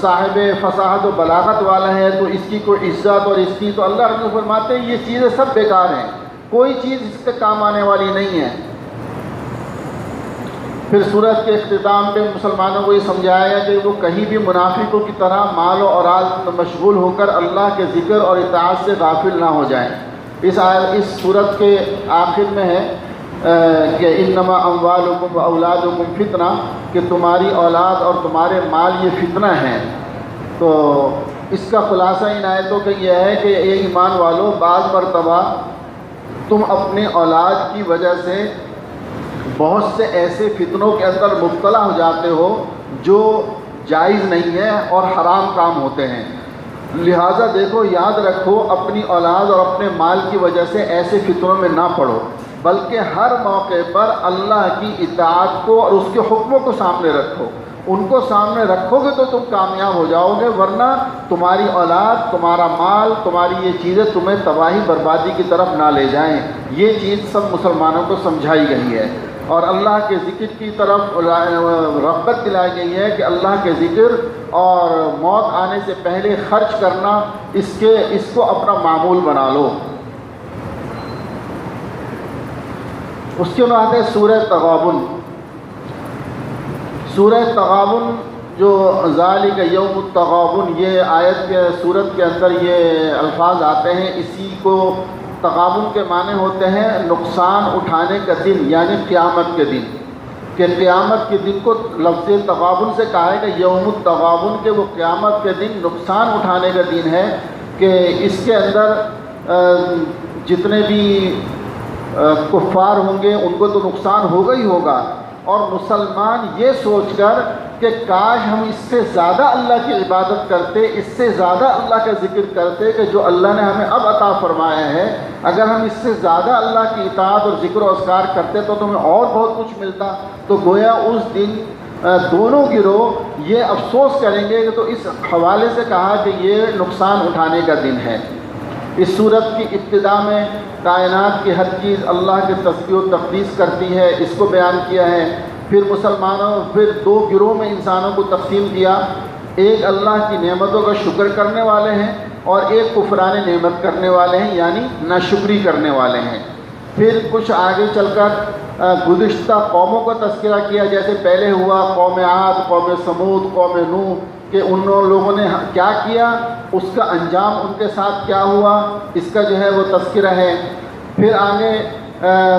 صاحب فصاحت و بلاغت والا ہے، تو اس کی کوئی عزت اور اس کی، تو اللہ رب فرماتے ہیں یہ چیزیں سب بیکار ہیں، کوئی چیز اس کے کام آنے والی نہیں ہے۔ پھر سورت کے اختتام پہ مسلمانوں کو یہ سمجھایا گیا کہ وہ کہیں بھی منافقوں کی طرح مال و اولاد میں مشغول ہو کر اللہ کے ذکر اور اطاعت سے غافل نہ ہو جائیں۔ اس سورت کے آخر میں ہے کہ انما اموالکم و اولادکم فتنہ، کہ تمہاری اولاد اور تمہارے مال یہ فتنہ ہیں۔ تو اس کا خلاصہ ان آیتوں کا یہ ہے کہ اے ایمان والو، بعض مرتبہ تم اپنے اولاد کی وجہ سے بہت سے ایسے فتنوں کے اندر مبتلا ہو جاتے ہو جو جائز نہیں ہے اور حرام کام ہوتے ہیں، لہٰذا دیکھو یاد رکھو اپنی اولاد اور اپنے مال کی وجہ سے ایسے فتنوں میں نہ پڑو، بلکہ ہر موقع پر اللہ کی اطاعت کو اور اس کے حکموں کو سامنے رکھو۔ ان کو سامنے رکھو گے تو تم کامیاب ہو جاؤ گے، ورنہ تمہاری اولاد، تمہارا مال، تمہاری یہ چیزیں تمہیں تباہی بربادی کی طرف نہ لے جائیں۔ یہ چیز سب مسلمانوں کو سمجھائی گئی ہے، اور اللہ کے ذکر کی طرف رغبت دلائی گئی ہے کہ اللہ کے ذکر اور موت آنے سے پہلے خرچ کرنا، اس کو اپنا معمول بنا لو۔ اس کے بعد ہے سورہ تغابن۔ سورہ تغابن جو ذالک یوم التغابن، یہ آیت کے سورت کے اندر یہ الفاظ آتے ہیں، اسی کو تغابن کے معنی ہوتے ہیں نقصان اٹھانے کا دن، یعنی قیامت کے دن، کہ قیامت کے دن کو لفظ تغابن سے کہا ہے کہ یوم التغابن، کہ وہ قیامت کے دن نقصان اٹھانے کا دن ہے، کہ اس کے اندر جتنے بھی کفار ہوں گے ان کو تو نقصان ہوگا ہی ہوگا، اور مسلمان یہ سوچ کر کہ کاش ہم اس سے زیادہ اللہ کی عبادت کرتے، اس سے زیادہ اللہ کا ذکر کرتے کہ جو اللہ نے ہمیں اب عطا فرمایا ہے، اگر ہم اس سے زیادہ اللہ کی اطاعت اور ذکر و اذکار کرتے تو ہمیں اور بہت کچھ ملتا۔ تو گویا اس دن دونوں گروہ یہ افسوس کریں گے، تو اس حوالے سے کہا کہ یہ نقصان اٹھانے کا دن ہے۔ اس صورت کی ابتدا میں کائنات کی ہر چیز اللہ کے تسبیح و تقدیس کرتی ہے، اس کو بیان کیا ہے۔ پھر پھر دو گروہ میں انسانوں کو تقسیم کیا، ایک اللہ کی نعمتوں کا شکر کرنے والے ہیں اور ایک کفران نعمت کرنے والے ہیں، یعنی ناشکری کرنے والے ہیں۔ پھر کچھ آگے چل کر گزشتہ قوموں کا تذکرہ کیا، جیسے پہلے ہوا قوم عاد، قوم سمود، قوم نوح، کہ ان لوگوں نے کیا کیا، اس کا انجام ان کے ساتھ کیا ہوا، اس کا جو ہے وہ تذکرہ ہے۔ پھر آگے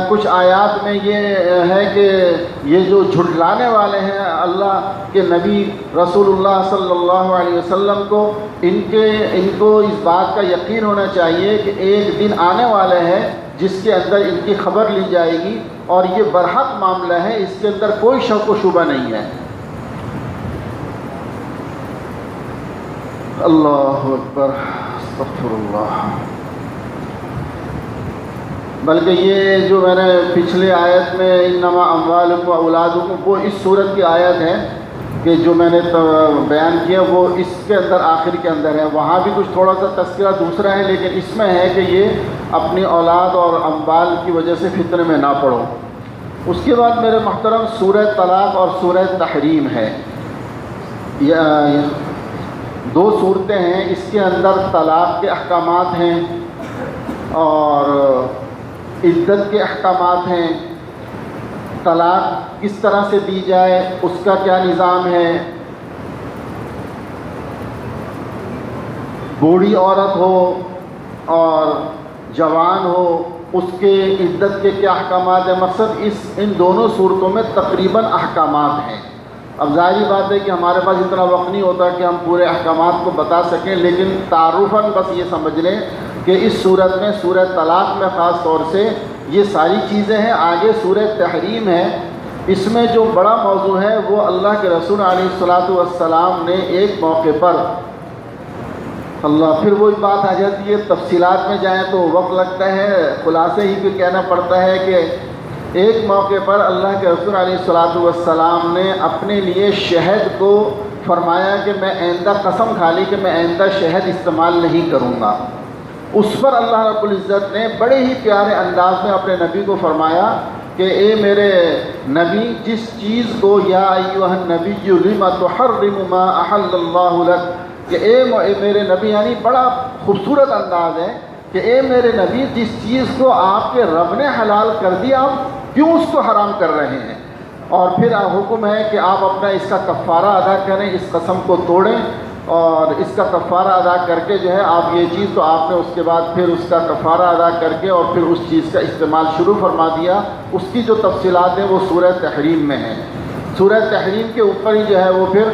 کچھ آیات میں یہ ہے کہ یہ جو جھٹلانے والے ہیں اللہ کے نبی رسول اللہ صلی اللہ علیہ وسلم کو، ان کو اس بات کا یقین ہونا چاہیے کہ ایک دن آنے والا ہے جس کے اندر ان کی خبر لی جائے گی، اور یہ برحق معاملہ ہے، اس کے اندر کوئی شک و شبہ نہیں ہے۔ اللہ اکبر، استغفر اللہ۔ بلکہ یہ جو میں نے پچھلے آیت میں انما اموالکم و اولادکم، وہ اس صورت کی آیت ہے کہ جو میں نے بیان کیا وہ اس کے اندر آخر کے اندر ہے۔ وہاں بھی کچھ تھوڑا سا تذکرہ دوسرا ہے، لیکن اس میں ہے کہ یہ اپنی اولاد اور اموال کی وجہ سے فتنے میں نہ پڑو۔ اس کے بعد میرے محترم سورہ طلاق اور سورہ تحریم ہے۔ یہ دو صورتیں ہیں، اس کے اندر طلاق کے احکامات ہیں اور عدت کے احکامات ہیں۔ طلاق کس طرح سے دی جائے، اس کا کیا نظام ہے، بوڑھی عورت ہو اور جوان ہو اس کے عدت کے کیا احکامات ہیں۔ مقصد ان دونوں صورتوں میں تقریباً احکامات ہیں۔ اب ظاہری بات ہے کہ ہمارے پاس اتنا وقت نہیں ہوتا کہ ہم پورے احکامات کو بتا سکیں، لیکن تعارفاً بس یہ سمجھ لیں کہ اس صورت میں سورہ طلاق میں خاص طور سے یہ ساری چیزیں ہیں۔ آگے سورہ تحریم ہے، اس میں جو بڑا موضوع ہے وہ اللہ کے رسول علیہ الصلاۃ والسلام نے ایک موقع پر پھر وہی بات آ جاتی ہے، تفصیلات میں جائیں تو وقت لگتا ہے، خلاصے ہی پہ کہنا پڑتا ہے کہ ایک موقع پر اللہ کے رسول علیہ الصلاۃ والسلام نے اپنے لیے شہد کو فرمایا کہ میں آئندہ قسم کھا لی کہ میں آئندہ شہد استعمال نہیں کروں گا۔ اس پر اللہ رب العزت نے بڑے ہی پیارے انداز میں اپنے نبی کو فرمایا کہ اے میرے نبی، جس چیز کو یا ایھا النبی لم تحرم ما احل اللہ لک، کہ اے میرے نبی، یعنی بڑا خوبصورت انداز ہے کہ اے میرے نبی، جس چیز کو آپ کے رب نے حلال کر دیا آپ کیوں اس کو حرام کر رہے ہیں؟ اور پھر حکم ہے کہ آپ اپنا اس کا کفارہ ادا کریں، اس قسم کو توڑیں اور اس کا کفارہ ادا کر کے جو ہے آپ یہ چیز، تو آپ نے اس کے بعد پھر اس کا کفارہ ادا کر کے اور پھر اس چیز کا استعمال شروع فرما دیا۔ اس کی جو تفصیلات ہیں وہ سورہ تحریم میں ہیں۔ سورہ تحریم کے اوپر ہی جو ہے وہ پھر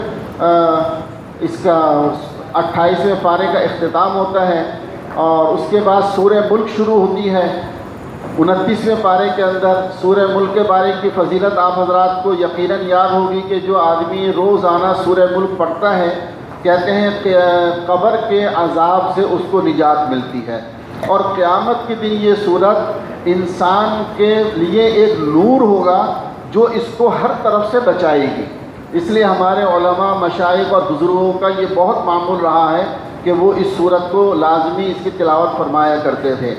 اس کا 28ویں پارے کا اختتام ہوتا ہے، اور اس کے بعد سورہ ملک شروع ہوتی ہے 29ویں پارے کے اندر۔ سورہ ملک کے بارے کی فضیلت آپ حضرات کو یقیناً یاد ہوگی کہ جو آدمی روزانہ سورہ ملک پڑھتا ہے، کہتے ہیں کہ قبر کے عذاب سے اس کو نجات ملتی ہے، اور قیامت کے دن یہ سورت انسان کے لیے ایک نور ہوگا جو اس کو ہر طرف سے بچائے گی۔ اس لیے ہمارے علماء، مشائخ اور بزرگوں کا یہ بہت معمول رہا ہے کہ وہ اس سورت کو لازمی اس کی تلاوت فرمایا کرتے تھے۔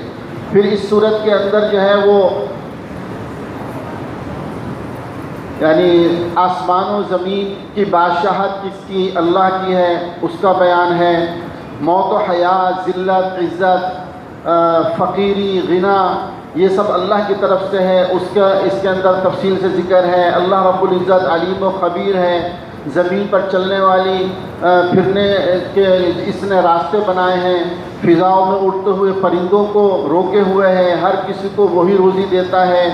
پھر اس سورت کے اندر جو ہے وہ یعنی آسمان و زمین کی بادشاہت کس کی، اللہ کی ہے، اس کا بیان ہے۔ موت و حیات، ذلت، عزت، فقیری، غنا، یہ سب اللہ کی طرف سے ہے، اس کے اندر تفصیل سے ذکر ہے۔ اللہ رب العزت علیم و خبیر ہے۔ زمین پر چلنے والی پھرنے کے اس نے راستے بنائے ہیں، فضاؤں میں اڑتے ہوئے پرندوں کو روکے ہوئے ہیں، ہر کسی کو وہی روزی دیتا ہے۔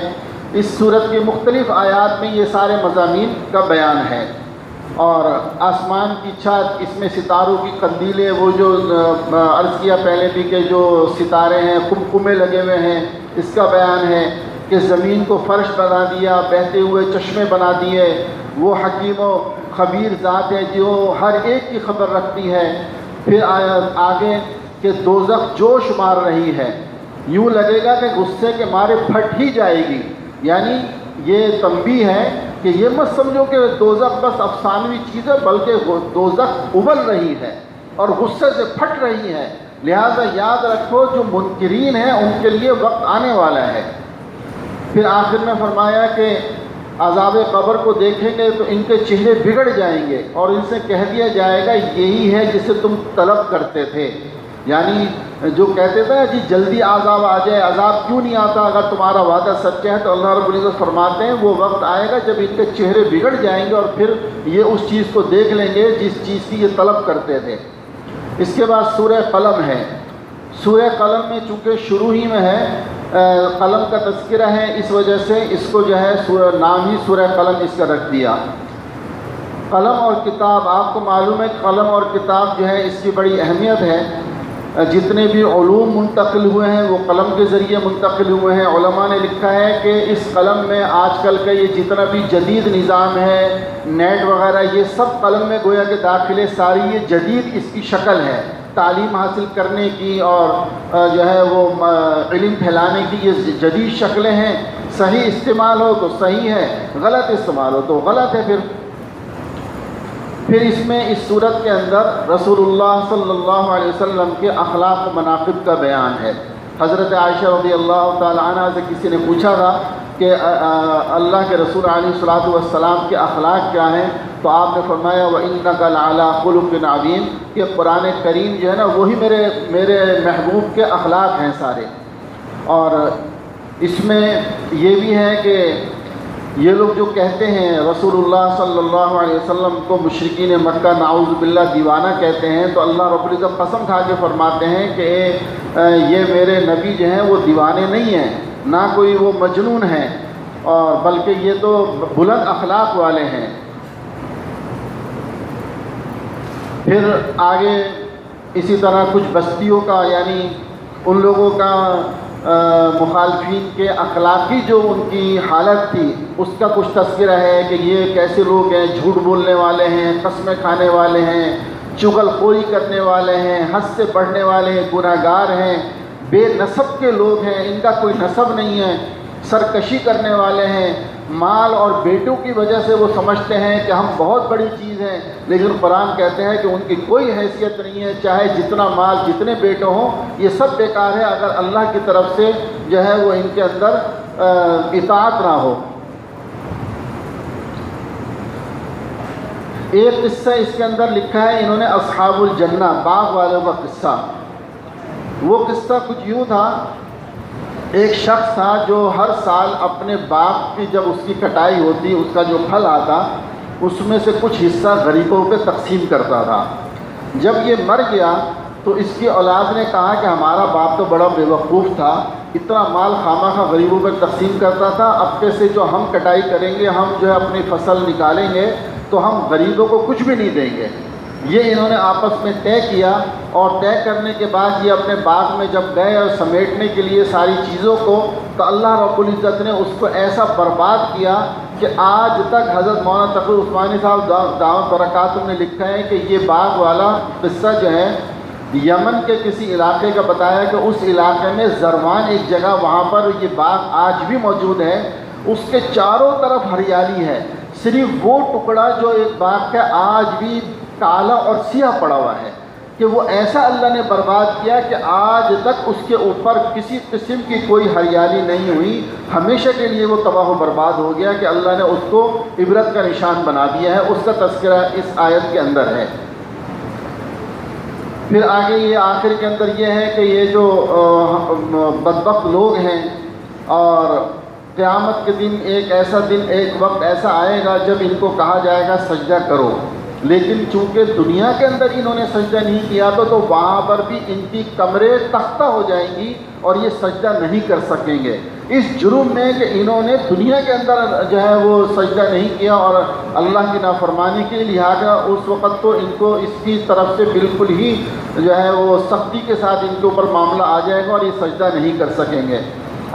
اس صورت کی مختلف آیات میں یہ سارے مضامین کا بیان ہے۔ اور آسمان کی چھت، اس میں ستاروں کی قندیلیں، وہ جو عرض کیا پہلے بھی کہ جو ستارے ہیں کمکمے لگے ہوئے ہیں، اس کا بیان ہے کہ زمین کو فرش بنا دیا، بہتے ہوئے چشمے بنا دیے۔ وہ حکیم و خبیر ذات ہے جو ہر ایک کی خبر رکھتی ہے۔ پھر آگے کہ دوزخ جوش مار رہی ہے، یوں لگے گا کہ غصے کے مارے پھٹ ہی جائے گی۔ یعنی یہ تنبیہ ہے کہ یہ مت سمجھو کہ دوزخ بس افسانوی چیز ہے، بلکہ دوزخ ابل رہی ہے اور غصے سے پھٹ رہی ہے۔ لہذا یاد رکھو جو منکرین ہیں ان کے لیے وقت آنے والا ہے۔ پھر آخر میں فرمایا کہ عذاب قبر کو دیکھیں گے تو ان کے چہرے بگڑ جائیں گے اور ان سے کہہ دیا جائے گا یہی ہے جسے تم طلب کرتے تھے۔ یعنی جو کہتے تھے جی جلدی عذاب آ جائے، عذاب کیوں نہیں آتا اگر تمہارا وعدہ سچا ہے، تو اللہ رب العزت فرماتے ہیں وہ وقت آئے گا جب ان کے چہرے بگڑ جائیں گے اور پھر یہ اس چیز کو دیکھ لیں گے جس چیز کی یہ طلب کرتے تھے۔ اس کے بعد سورہ قلم ہے۔ سورہ قلم میں چونکہ شروع ہی میں ہے، قلم کا تذکرہ ہے، اس وجہ سے اس کو جو ہے نام ہی سورہ قلم اس کا رکھ دیا۔ قلم اور کتاب، آپ کو معلوم ہے قلم اور کتاب جو ہے اس کی بڑی اہمیت ہے۔ جتنے بھی علوم منتقل ہوئے ہیں وہ قلم کے ذریعے منتقل ہوئے ہیں۔ علماء نے لکھا ہے کہ اس قلم میں آج کل کا یہ جتنا بھی جدید نظام ہے، نیٹ وغیرہ، یہ سب قلم میں گویا کہ داخلے ساری یہ جدید اس کی شکل ہے، تعلیم حاصل کرنے کی اور جو ہے وہ علم پھیلانے کی یہ جدید شکلیں ہیں۔ صحیح استعمال ہو تو صحیح ہے، غلط استعمال ہو تو غلط ہے۔ پھر اس میں اس صورت کے اندر رسول اللہ صلی اللہ علیہ وسلم کے اخلاق و مناقب کا بیان ہے۔ حضرت عائشہ رضی اللہ تعالی عنہ سے کسی نے پوچھا تھا کہ اللہ کے رسول علیہ الصلوۃ والسلام کے اخلاق کیا ہیں، تو آپ نے فرمایا وَإِنَّكَ لَعَلَىٰ خُلُقٍ عَظِيمٍ، کہ قرآن کریم جو ہے نا وہی میرے محبوب کے اخلاق ہیں سارے۔ اور اس میں یہ بھی ہے کہ یہ لوگ جو کہتے ہیں رسول اللہ صلی اللہ علیہ وسلم کو مشرکین مکہ نعوذ باللہ دیوانہ کہتے ہیں، تو اللہ رب العزت قسم کھا کے فرماتے ہیں کہ یہ میرے نبی جو ہیں وہ دیوانے نہیں ہیں، نہ کوئی وہ مجنون ہیں، اور بلکہ یہ تو بلند اخلاق والے ہیں۔ پھر آگے اسی طرح کچھ بستیوں کا، یعنی ان لوگوں کا مخالفین کے اخلاقی جو ان کی حالت تھی اس کا کچھ تذکرہ ہے کہ یہ کیسے لوگ ہیں، جھوٹ بولنے والے ہیں، قسمیں کھانے والے ہیں، چغل خوری کرنے والے ہیں، حد سے بڑھنے والے ہیں، گناہ گار ہیں، بے نسب کے لوگ ہیں، ان کا کوئی نسب نہیں ہے، سرکشی کرنے والے ہیں، مال اور بیٹوں کی وجہ سے وہ سمجھتے ہیں کہ ہم بہت بڑی چیز ہیں، لیکن قرآن کہتے ہیں کہ ان کی کوئی حیثیت نہیں ہے، چاہے جتنا مال جتنے بیٹے ہوں، یہ سب بیکار ہے اگر اللہ کی طرف سے جو ہے وہ ان کے اندر اطاعت نہ ہو۔ ایک قصہ اس کے اندر لکھا ہے انہوں نے اصحاب الجنہ، باغ والوں کا قصہ۔ وہ قصہ کچھ یوں تھا، ایک شخص تھا جو ہر سال اپنے باغ کی جب اس کی کٹائی ہوتی، اس کا جو پھل آتا اس میں سے کچھ حصہ غریبوں پہ تقسیم کرتا تھا۔ جب یہ مر گیا تو اس کی اولاد نے کہا کہ ہمارا باپ تو بڑا بے وقوف تھا، اتنا مال خامخواہ غریبوں پہ تقسیم کرتا تھا، اب کیسے جو ہم کٹائی کریں گے، ہم جو ہے اپنی فصل نکالیں گے تو ہم غریبوں کو کچھ بھی نہیں دیں گے۔ یہ انہوں نے آپس میں طے کیا، اور طے کرنے کے بعد یہ اپنے باغ میں جب گئے اور سمیٹنے کے لیے ساری چیزوں کو، تو اللہ رب العزت نے اس کو ایسا برباد کیا کہ آج تک حضرت مولانا تقی عثمانی صاحب دعوت برکاتہ نے لکھا ہے کہ یہ باغ والا قصہ جو ہے یمن کے کسی علاقے کا بتایا کہ اس علاقے میں زروان ایک جگہ، وہاں پر یہ باغ آج بھی موجود ہے، اس کے چاروں طرف ہریالی ہے، صرف وہ ٹکڑا جو ایک باغ کا آج بھی کالا اور سیاہ پڑا ہوا ہے، کہ وہ ایسا اللہ نے برباد کیا کہ آج تک اس کے اوپر کسی قسم کی کوئی ہریالی نہیں ہوئی، ہمیشہ کے لیے وہ تباہ و برباد ہو گیا کہ اللہ نے اس کو عبرت کا نشان بنا دیا ہے۔ اس کا تذکرہ اس آیت کے اندر ہے۔ پھر آگے یہ آخر کے اندر یہ ہے کہ یہ جو بدبخت لوگ ہیں، اور قیامت کے دن ایک وقت ایسا آئے گا جب ان کو کہا جائے گا سجدہ کرو، لیکن چونکہ دنیا کے اندر انہوں نے سجدہ نہیں کیا تو وہاں پر بھی ان کی کمریں تختہ ہو جائیں گی اور یہ سجدہ نہیں کر سکیں گے، اس جرم میں کہ انہوں نے دنیا کے اندر جو ہے وہ سجدہ نہیں کیا اور اللہ کی نافرمانی کی، لہٰذا اس وقت تو ان کو اس کی طرف سے بالکل ہی جو ہے وہ سختی کے ساتھ ان کے اوپر معاملہ آ جائے گا اور یہ سجدہ نہیں کر سکیں گے۔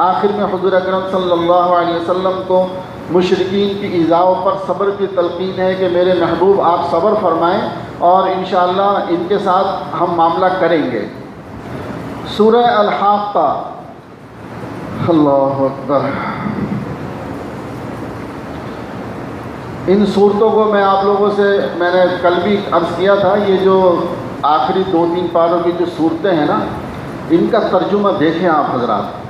آخر میں حضور اکرم صلی اللہ علیہ وسلم کو مشرکین کی ایذاؤں پر صبر کی تلقین ہے کہ میرے محبوب آپ صبر فرمائیں اور انشاءاللہ ان کے ساتھ ہم معاملہ کریں گے۔ سورہ الحاقہ، اللہ اکبر۔ ان صورتوں کو میں آپ لوگوں سے میں نے کل بھی عرض کیا تھا، یہ جو آخری 2-3 پاروں کی جو صورتیں ہیں نا، ان کا ترجمہ دیکھیں آپ حضرات،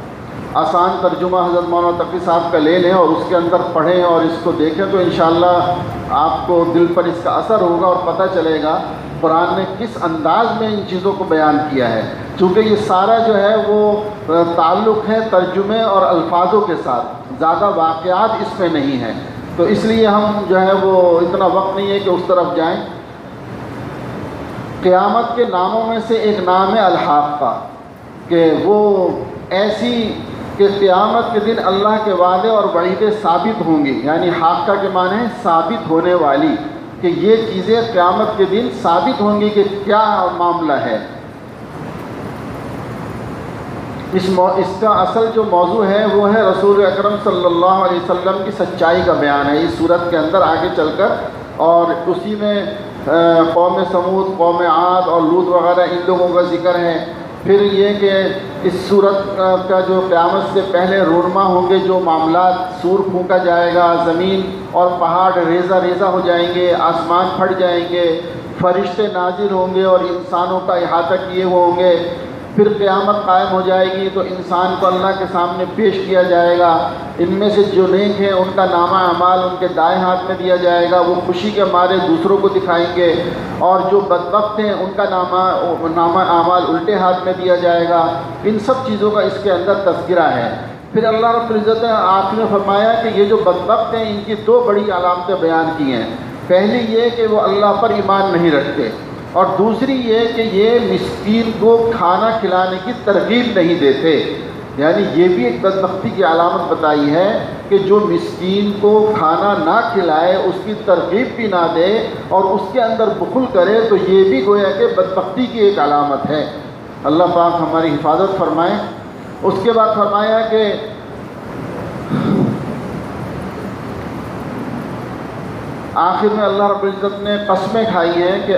آسان ترجمہ حضرت مولانا تقی صاحب کا لے لیں اور اس کے اندر پڑھیں اور اس کو دیکھیں تو انشاءاللہ آپ کو دل پر اس کا اثر ہوگا اور پتہ چلے گا قرآن نے کس انداز میں ان چیزوں کو بیان کیا ہے، چونکہ یہ سارا جو ہے وہ تعلق ہے ترجمے اور الفاظوں کے ساتھ، زیادہ واقعات اس میں نہیں ہیں، تو اس لیے ہم جو ہے وہ اتنا وقت نہیں ہے کہ اس طرف جائیں۔ قیامت کے ناموں میں سے ایک نام ہے الحاقہ، کہ وہ ایسی کہ قیامت کے دن اللہ کے وعدے اور وعیدیں ثابت ہوں گی، یعنی حاقہ کے معنی ہے ثابت ہونے والی، کہ یہ چیزیں قیامت کے دن ثابت ہوں گی کہ کیا معاملہ ہے۔ اس کا اصل جو موضوع ہے وہ ہے رسول اکرم صلی اللہ علیہ وسلم کی سچائی کا بیان ہے اس صورت کے اندر آگے چل کر، اور اسی میں قوم سمود، قوم عاد اور لوط وغیرہ ان لوگوں کا ذکر ہے۔ پھر یہ کہ اس صورت کا جو قیامت سے پہلے رونما ہوں گے جو معاملات، سور پھونکا جائے گا، زمین اور پہاڑ ریزہ ریزہ ہو جائیں گے، آسمان پھٹ جائیں گے، فرشتے نازل ہوں گے اور انسانوں کا احاطہ کیے ہوئے ہوں گے۔ پھر قیامت قائم ہو جائے گی تو انسان کو اللہ کے سامنے پیش کیا جائے گا۔ ان میں سے جو نیک ہیں ان کا نامہ اعمال ان کے دائیں ہاتھ میں دیا جائے گا، وہ خوشی کے مارے دوسروں کو دکھائیں گے، اور جو بدبخت ہیں ان کا نامہ اعمال الٹے ہاتھ میں دیا جائے گا۔ ان سب چیزوں کا اس کے اندر تذکرہ ہے۔ پھر اللہ رب العزت نے آخر میں فرمایا کہ یہ جو بدبخت ہیں ان کی دو بڑی علامتیں بیان کی ہیں۔ پہلی یہ کہ وہ اللہ پر ایمان نہیں رکھتے، اور دوسری یہ کہ یہ مسکین کو کھانا کھلانے کی ترغیب نہیں دیتے۔ یعنی یہ بھی ایک بدبختی کی علامت بتائی ہے کہ جو مسکین کو کھانا نہ کھلائے، اس کی ترغیب بھی نہ دے اور اس کے اندر بخل کرے، تو یہ بھی گویا کہ بدبختی کی ایک علامت ہے۔ اللہ پاک ہماری حفاظت فرمائے۔ اس کے بعد فرمایا کہ آخر میں اللہ رب العزت نے قسمیں کھائی ہیں کہ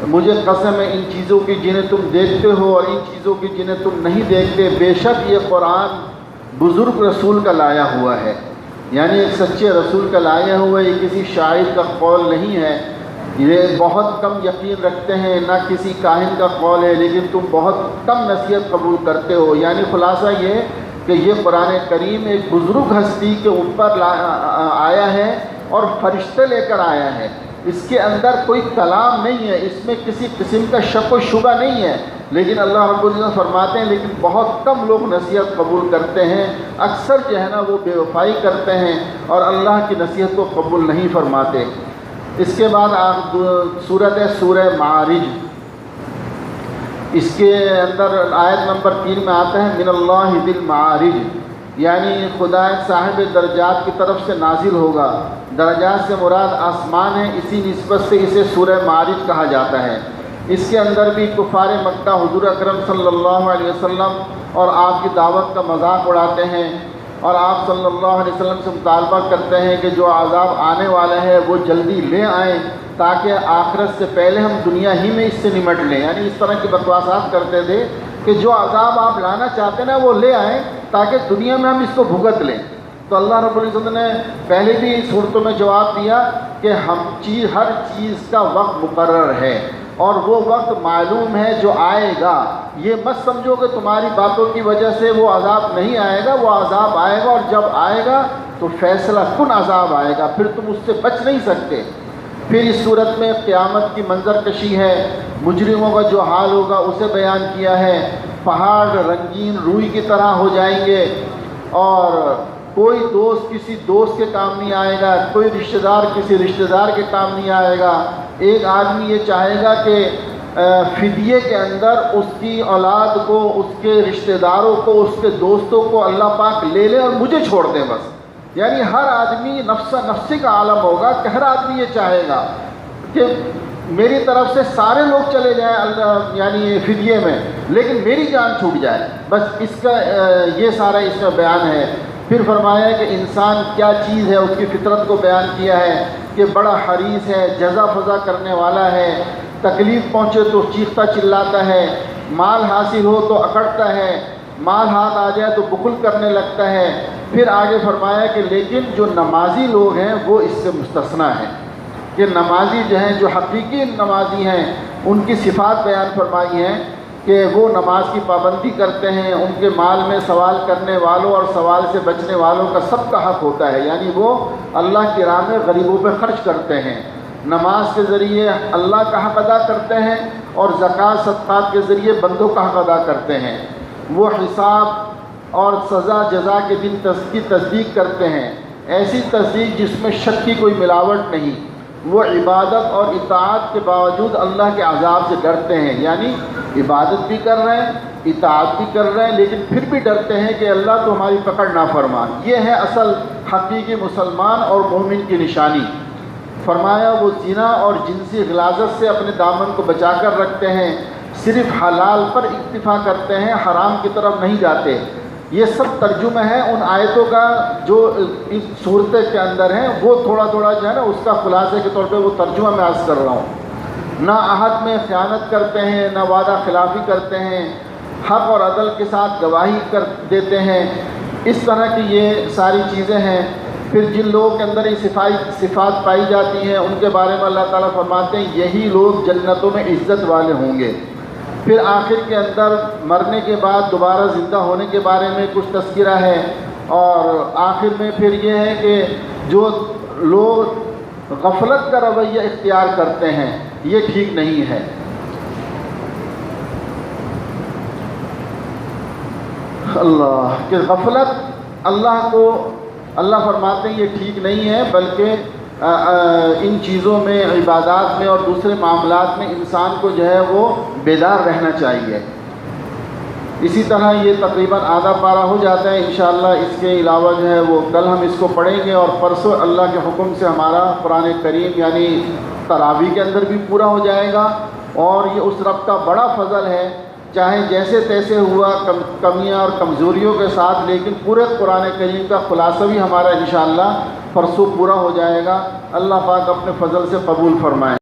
مجھے قسم ہے ان چیزوں کی جنہیں تم دیکھتے ہو اور ان چیزوں کی جنہیں تم نہیں دیکھتے، بے شک یہ قرآن بزرگ رسول کا لایا ہوا ہے۔ یعنی ایک سچے رسول کا لایا ہوا ہے، یہ کسی شاعر کا قول نہیں ہے۔ یہ بہت کم یقین رکھتے ہیں، نہ کسی کاہن کا قول ہے، لیکن تم بہت کم نصیحت قبول کرتے ہو۔ یعنی خلاصہ یہ کہ یہ قرآن کریم ایک بزرگ ہستی کے اوپر آیا ہے اور فرشتے لے کر آیا ہے۔ اس کے اندر کوئی کلام نہیں ہے، اس میں کسی قسم کا شک و شبہ نہیں ہے، لیکن اللہ رب العزت فرماتے ہیں لیکن بہت کم لوگ نصیحت قبول کرتے ہیں، اکثر جو ہے نا وہ بے وفائی کرتے ہیں اور اللہ کی نصیحت کو قبول نہیں فرماتے۔ اس کے بعد سورہ معارج، اس کے اندر آیت نمبر 3 میں آتا ہے من اللہ ذی المعارج، یعنی خدا صاحب درجات کی طرف سے نازل ہوگا۔ درجات سے مراد آسمان ہے، اسی نسبت سے اسے سورہ معارج کہا جاتا ہے۔ اس کے اندر بھی کفار مکہ حضور اکرم صلی اللہ علیہ وسلم اور آپ کی دعوت کا مذاق اڑاتے ہیں، اور آپ صلی اللہ علیہ وسلم سے مطالبہ کرتے ہیں کہ جو عذاب آنے والا ہے وہ جلدی لے آئیں تاکہ آخرت سے پہلے ہم دنیا ہی میں اس سے نمٹ لیں۔ یعنی اس طرح کی بکواسات کرتے تھے کہ جو عذاب آپ لانا چاہتے ہیں نا وہ لے آئیں تاکہ دنیا میں ہم اس کو بھگت لیں۔ تو اللہ رب العزت نے پہلے بھی صورتوں میں جواب دیا کہ ہر چیز کا وقت مقرر ہے اور وہ وقت معلوم ہے جو آئے گا۔ یہ مت سمجھو کہ تمہاری باتوں کی وجہ سے وہ عذاب نہیں آئے گا، وہ عذاب آئے گا، اور جب آئے گا تو فیصلہ کن عذاب آئے گا، پھر تم اس سے بچ نہیں سکتے۔ پھر اس صورت میں قیامت کی منظر کشی ہے، مجرموں کا جو حال ہوگا اسے بیان کیا ہے۔ پہاڑ رنگین روئی کی طرح ہو جائیں گے، اور کوئی دوست کسی دوست کے کام نہیں آئے گا، کوئی رشتہ دار کسی رشتہ دار کے کام نہیں آئے گا۔ ایک آدمی یہ چاہے گا کہ فدیے کے اندر اس کی اولاد کو، اس کے رشتہ داروں کو، اس کے دوستوں کو اللہ پاک لے لے اور مجھے چھوڑ دیں بس۔ یعنی ہر آدمی نفسی کا عالم ہوگا کہ ہر آدمی یہ چاہے گا کہ میری طرف سے سارے لوگ چلے جائیں اللہ یعنی فدیے میں، لیکن میری جان چھوٹ جائے بس۔ اس کا یہ سارا اس میں بیان ہے۔ پھر فرمایا کہ انسان کیا چیز ہے، اس کی فطرت کو بیان کیا ہے کہ بڑا حریص ہے، جزا فضا کرنے والا ہے، تکلیف پہنچے تو چیختا چلاتا ہے، مال حاصل ہو تو اکڑتا ہے، مال ہاتھ آ جائے تو بخل کرنے لگتا ہے۔ پھر آگے فرمایا کہ لیکن جو نمازی لوگ ہیں وہ اس سے مستثنیٰ ہیں، کہ نمازی جو ہیں، جو حقیقی نمازی ہیں، ان کی صفات بیان فرمائی ہیں کہ وہ نماز کی پابندی کرتے ہیں، ان کے مال میں سوال کرنے والوں اور سوال سے بچنے والوں کا سب کا حق ہوتا ہے، یعنی وہ اللہ کی راہ میں غریبوں پہ خرچ کرتے ہیں، نماز کے ذریعے اللہ کا حق ادا کرتے ہیں اور زکوٰۃ صدقات کے ذریعے بندوں کا حق ادا کرتے ہیں۔ وہ حساب اور سزا جزا کے دن کی تصدیق کرتے ہیں، ایسی تصدیق جس میں شک کی کوئی ملاوٹ نہیں۔ وہ عبادت اور اطاعت کے باوجود اللہ کے عذاب سے ڈرتے ہیں، یعنی عبادت بھی کر رہے ہیں، اطاعت بھی کر رہے ہیں، لیکن پھر بھی ڈرتے ہیں کہ اللہ تو ہماری پکڑ نہ فرما۔ یہ ہے اصل حقیقی مسلمان اور مومن کی نشانی۔ فرمایا وہ زنا اور جنسی غلاظت سے اپنے دامن کو بچا کر رکھتے ہیں، صرف حلال پر اکتفا کرتے ہیں، حرام کی طرف نہیں جاتے۔ یہ سب ترجمہ ہے ان آیتوں کا جو اس صورت کے اندر ہیں، وہ تھوڑا تھوڑا جو ہے نا اس کا خلاصے کے طور پہ وہ ترجمہ میں عرض کر رہا ہوں۔ نہ عہد میں خیانت کرتے ہیں، نہ وعدہ خلافی کرتے ہیں، حق اور عدل کے ساتھ گواہی کر دیتے ہیں، اس طرح کی یہ ساری چیزیں ہیں۔ پھر جن لوگوں کے اندر یہ صفات پائی جاتی ہیں ان کے بارے میں اللہ تعالیٰ فرماتے ہیں یہی لوگ جنتوں میں عزت والے ہوں گے۔ پھر آخر کے اندر مرنے کے بعد دوبارہ زندہ ہونے کے بارے میں کچھ تذکرہ ہے، اور آخر میں پھر یہ ہے کہ جو لوگ غفلت کا رویہ اختیار کرتے ہیں یہ ٹھیک نہیں ہے۔ اللہ کہ غفلت اللہ فرماتے ہیں یہ ٹھیک نہیں ہے، بلکہ ان چیزوں میں، عبادات میں اور دوسرے معاملات میں انسان کو جو ہے وہ بیدار رہنا چاہیے۔ اسی طرح یہ تقریباً آدھا پارہ ہو جاتا ہے، انشاءاللہ اس کے علاوہ جو ہے وہ کل ہم اس کو پڑھیں گے، اور پرسوں اللہ کے حکم سے ہمارا قرآن کریم یعنی تراویح کے اندر بھی پورا ہو جائے گا۔ اور یہ اس رب کا بڑا فضل ہے، چاہے جیسے تیسے ہوا کمیاں اور کمزوریوں کے ساتھ، لیکن پورے قرآن کریم کا خلاصہ بھی ہمارا انشاءاللہ پرسوں پورا ہو جائے گا۔ اللہ پاک اپنے فضل سے قبول فرمائے۔